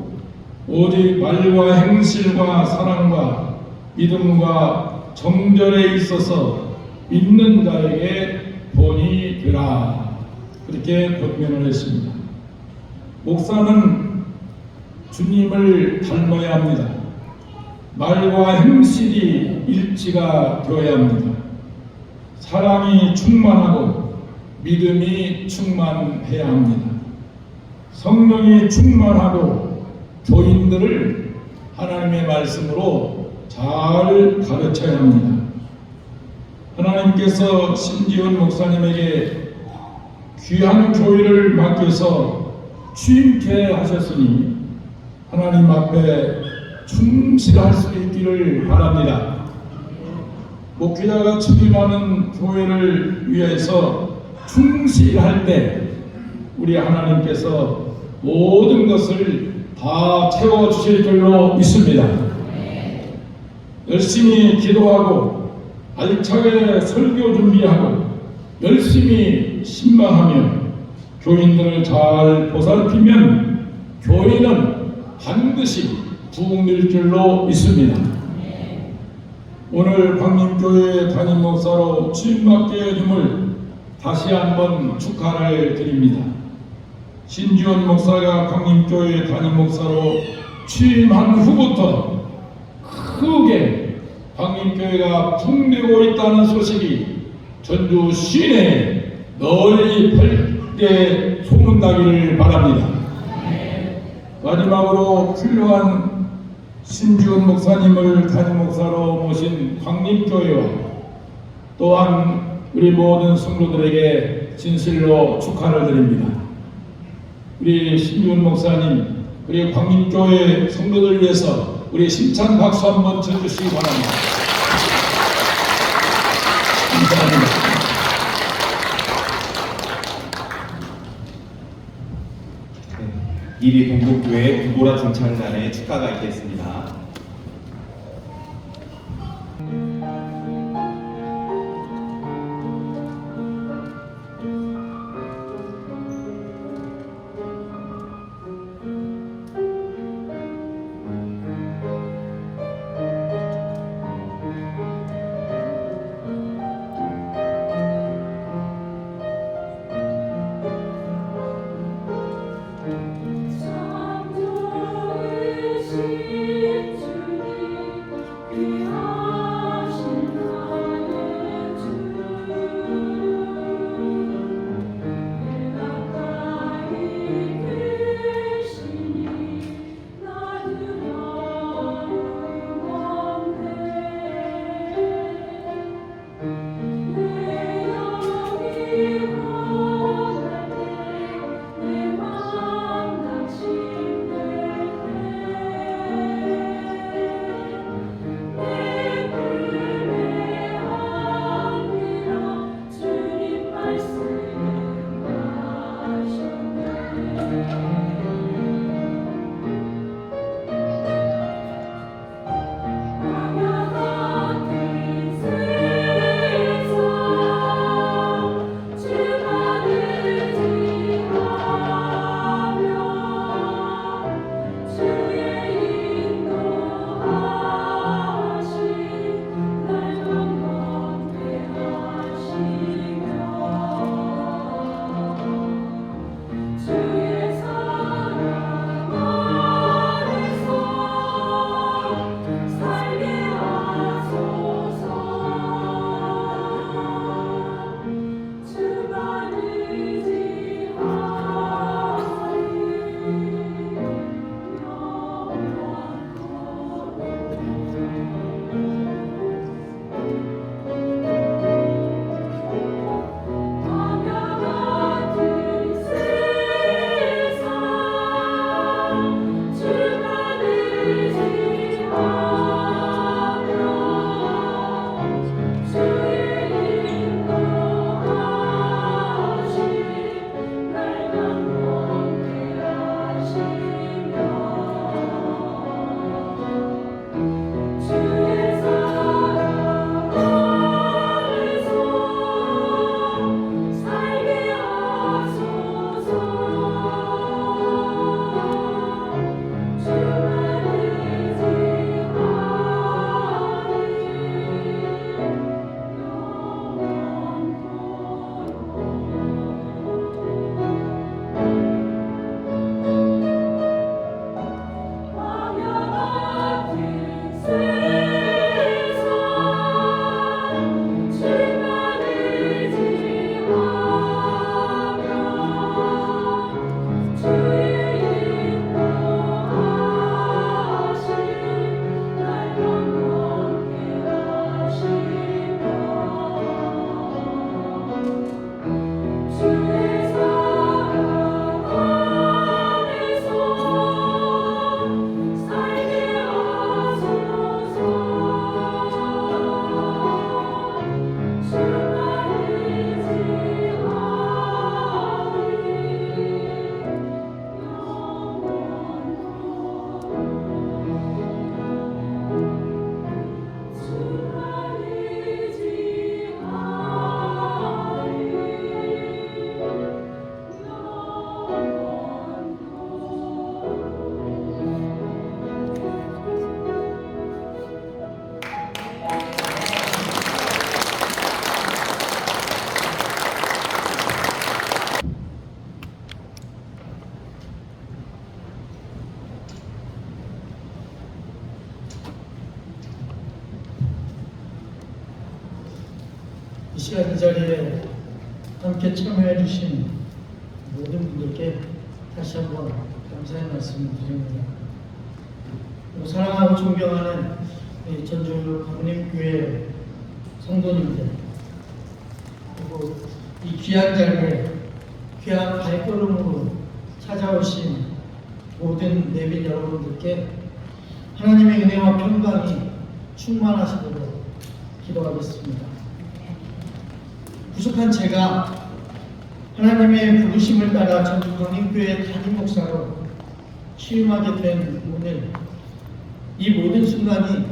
오직 말과 행실과 사랑과 믿음과 정절에 있어서 믿는 자에게 본이 되라. 그렇게 권면을 했습니다. 목사는 주님을 닮아야 합니다. 말과 행실이 일치가 되어야 합니다. 사랑이 충만하고 믿음이 충만해야 합니다. 성령이 충만하고 교인들을 하나님의 말씀으로 잘 가르쳐야 합니다. 하나님께서 신지훈 목사님에게 귀한 교회를 맡겨서 취임케 하셨으니 하나님 앞에 충실할 수 있기를 바랍니다. 목회자가 책임하는 교회를 위해서 충실할 때 우리 하나님께서 모든 것을 다 채워주실 줄로 믿습니다. 열심히 기도하고 알차게 설교 준비하고 열심히 신방하며 교인들을 잘 보살피면 교인은 반드시 부흥될 줄로 믿습니다. 오늘 광림교회 담임 목사로 취임받게 됨을 다시 한번 축하를 드립니다. 신지원 목사가 광림교회 담임 목사로 취임한 후부터 크게 광림교회가 풍되고 있다는 소식이 전주 시내에 널리 펼게 소문나기를 바랍니다. 마지막으로 훌륭한 신지훈 목사님을 담임 목사로 모신 광림교회와 또한 우리 모든 성도들에게 진실로 축하를 드립니다. 우리 신지훈 목사님 그리고 광림교회 성도들 위해서 우리 심찬 박수 한번 쳐주시기 바랍니다. 감사합니다. 이리 동국교회 구보라 중창단의 축가가 있겠습니다. 창조의 신 이 시간 이 자리에 함께 참여해 주신 모든 분들께 다시 한번 감사의 말씀을 드립니다. 그리고 사랑하고 존경하는 이 전주 강림교회 성도님들, 그리고 이 귀한 자리에 귀한 발걸음으로 찾아오신 모든 내빈 여러분들께 하나님의 은혜와 평강이 충만하시도록 기도하겠습니다. 부족한 제가 하나님의 부르심을 따라 전주 강림교회 담임 목사로 취임하게 된 오늘, 이 모든 순간이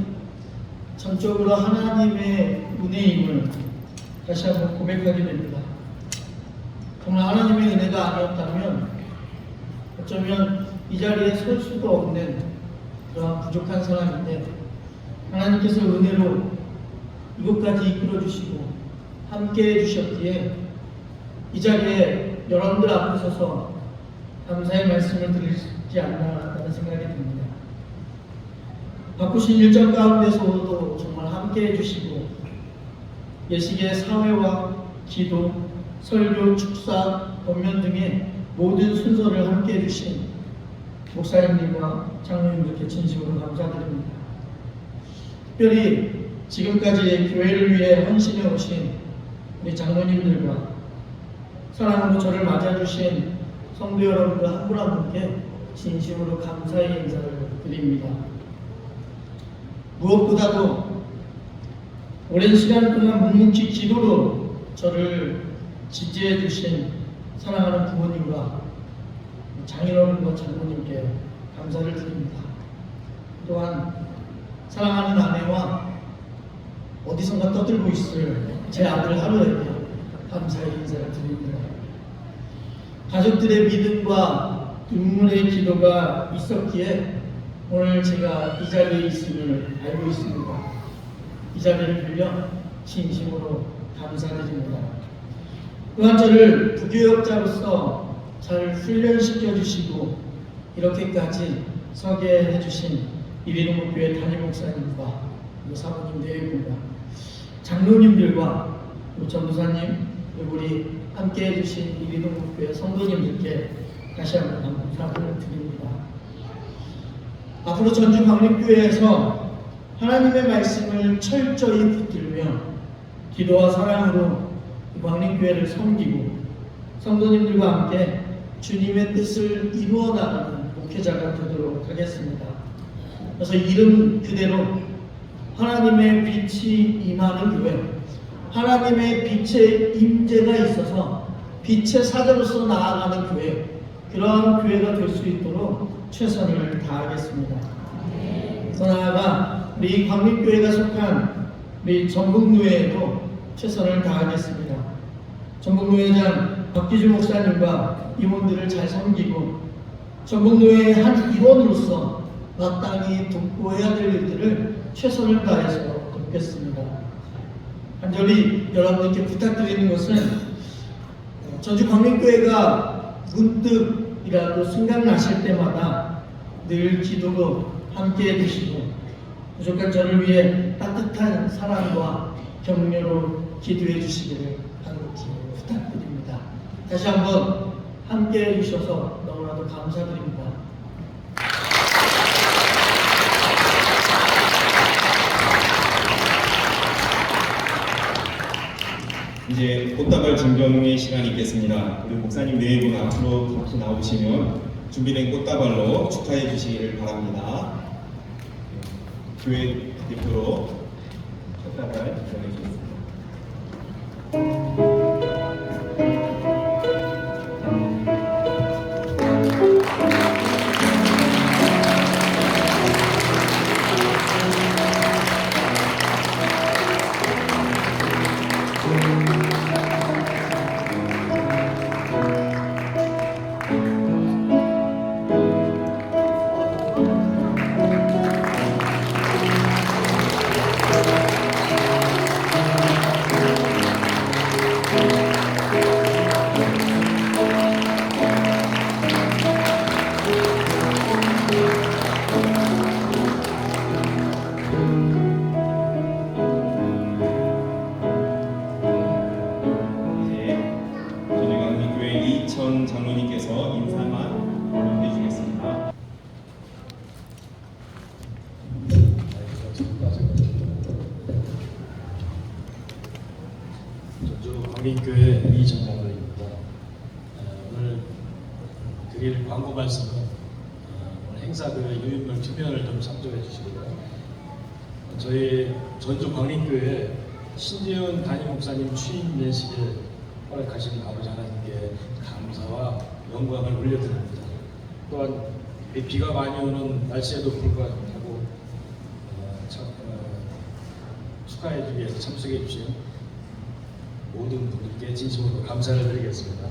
전적으로 하나님의 은혜임을 다시 한번 고백하게 됩니다. 정말 하나님의 은혜가 아니었다면 어쩌면 이 자리에 설 수도 없는 그러한 부족한 사람인데, 하나님께서 은혜로 이곳까지 이끌어 주시고 함께 해주셨기에 이 자리에 여러분들 앞에 서서 감사의 말씀을 드리지 않나라는 생각이 듭니다. 바꾸신 일정 가운데서도 정말 함께 해주시고 예식의 사회와 기도, 설교, 축사, 권면 등의 모든 순서를 함께 해주신 목사님들과 장로님들께 진심으로 감사드립니다. 특별히 지금까지 교회를 위해 헌신해 오신 우리 장로님들과 사랑으로 저를 맞아주신 성도 여러분들 한 분 한 분께 진심으로 감사의 인사를 드립니다. 무엇보다도 오랜 시간 동안 묵묵히 기도로 저를 지지해 주신 사랑하는 부모님과 장인어른과 장모님께 감사를 드립니다. 또한 사랑하는 아내와 어디선가 떠들고 있을 제 아들 하루에게 감사의 인사를 드립니다. 가족들의 믿음과 눈물의 기도가 있었기에 오늘 제가 이 자리에 있음을 알고 있습니다. 이 자리를 빌려 진심으로 감사드립니다. 또한 저를 부교역자로서 잘 훈련시켜 주시고 이렇게까지 서게 해주신 이리동교회 담임 목사님과 사모님 대회입니다. 장로님들과 전도사님, 그리고 우리 함께 해주신 이리동교회 성도님들께 다시 한번 감사를 드립니다. 앞으로 전주 강림교회에서 하나님의 말씀을 철저히 붙들며 기도와 사랑으로 광림교회를 섬기고 성도님들과 함께 주님의 뜻을 이루어 나가는 목회자가 되도록 하겠습니다. 그래서 이름 그대로 하나님의 빛이 임하는 교회, 하나님의 빛의 임재가 있어서 빛의 사자로서 나아가는 교회, 그러한 교회가 될 수 있도록 최선을 다하겠습니다. 또 나아가 우리 광림교회가 속한 우리 전북노회에도 최선을 다하겠습니다. 전북노회장 박기주 목사님과 임원들을 잘 섬기고 전북노회의 한 일원으로서 마땅히 돕고해야 될 일들을 최선을 다해서 돕겠습니다. 간절히 여러분께 부탁드리는 것은 전주 광림교회가 문득이라도 생각나실 때마다 늘 기도로 함께 해주시고 부족한 저를 위해 따뜻한 사랑과 격려로 기도해 주시기를 간곡히 부탁드립니다. 다시 한번 함께 해주셔서 너무나도 감사드립니다. 이제 꽃다발 증정의 시간이 있겠습니다. 우리 목사님 네 분 앞으로 같이 나오시면 준비된 꽃다발로 축하해 주시기를 바랍니다. 교회 대표로 꽃다발 전해주겠습니다. 광림교회 이정광입니다. 오늘 드릴 광고 말씀은 오늘 행사 그 유인물 뒷면을 좀 참조해 주시고요. 저희 전주 광림교회 신지훈 담임 목사님 취임 예식에 허락하신 아버지 하나님께 감사와 영광을 올려드립니다. 또한 비가 많이 오는 날씨에도 불구하고 축하해 주기 위해서 참석해 주신 모든 분들께 진심으로 감사를 드리겠습니다.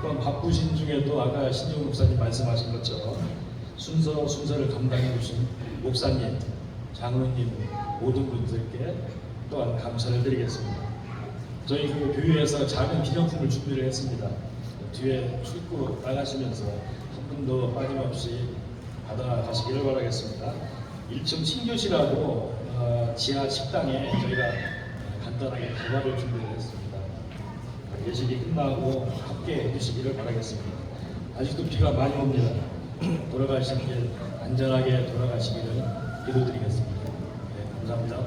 또한 바쁘신 중에도 아까 신지훈 목사님 말씀하신 것처럼 순서를 감당해 주신 목사님, 장로님 모든 분들께 또한 감사를 드리겠습니다. 저희 그 교회에서 작은 기념품을 준비를 했습니다. 뒤에 출구 나가시면서 한 분도 빠짐없이 받아가시기를 바라겠습니다. 1층 신교시라고 지하 식당에 저희가 간단하게 대화를 준비를 했습니다. 예식이 끝나고 함께 해주시기를 바라겠습니다. 아직도 비가 많이 옵니다. 돌아가실 길 안전하게 돌아가시기를 기도드리겠습니다. 네, 감사합니다.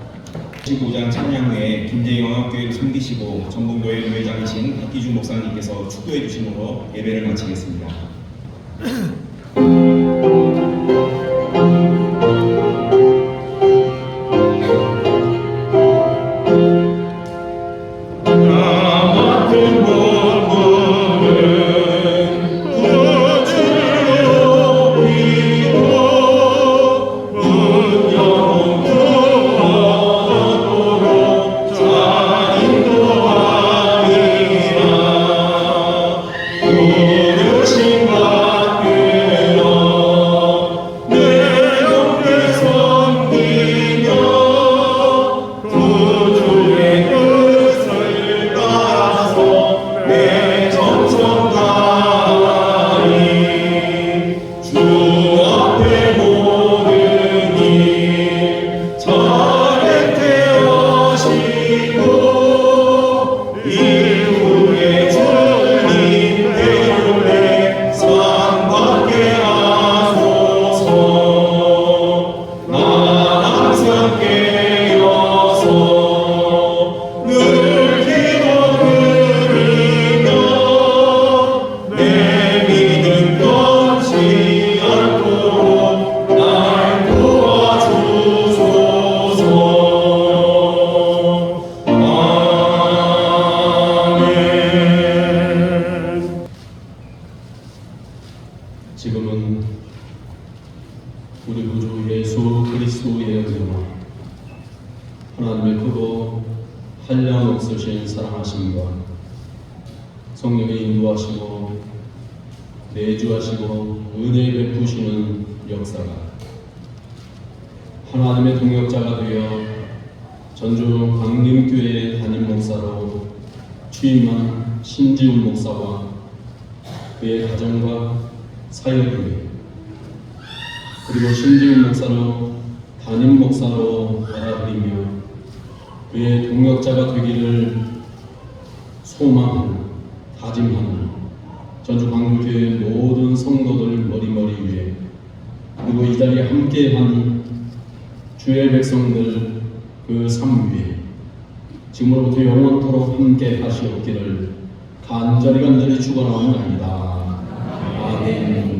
15장 찬양회에 김제영합교회를 섬기시고 전북교회 회장이신 박기준 목사님께서 축도해 주심으로 예배를 마치겠습니다. 지금은 우리 구주 예수 그리스도의 은혜와 하나님의 크고 한량없으신 사랑하심과 성령의 인도하시고 내주하시고 은혜 베푸시는 역사가 하나님의 동역자가 되어 전주 광림교회 담임 목사로 취임한 신지훈 목사와 그의 가정과 사역을 그리고 신지훈 목사로 담임 목사로 받아들이며 그의 동역자가 되기를 소망하는 다짐하는 전주 광림교회 모든 성도들 머리머리 위에 그리고 이 자리에 함께한 주의 백성들 그 삶 위에 지금으로부터 영원토록 함께 하시옵기를 간절히 축원하옵나이다. 아멘.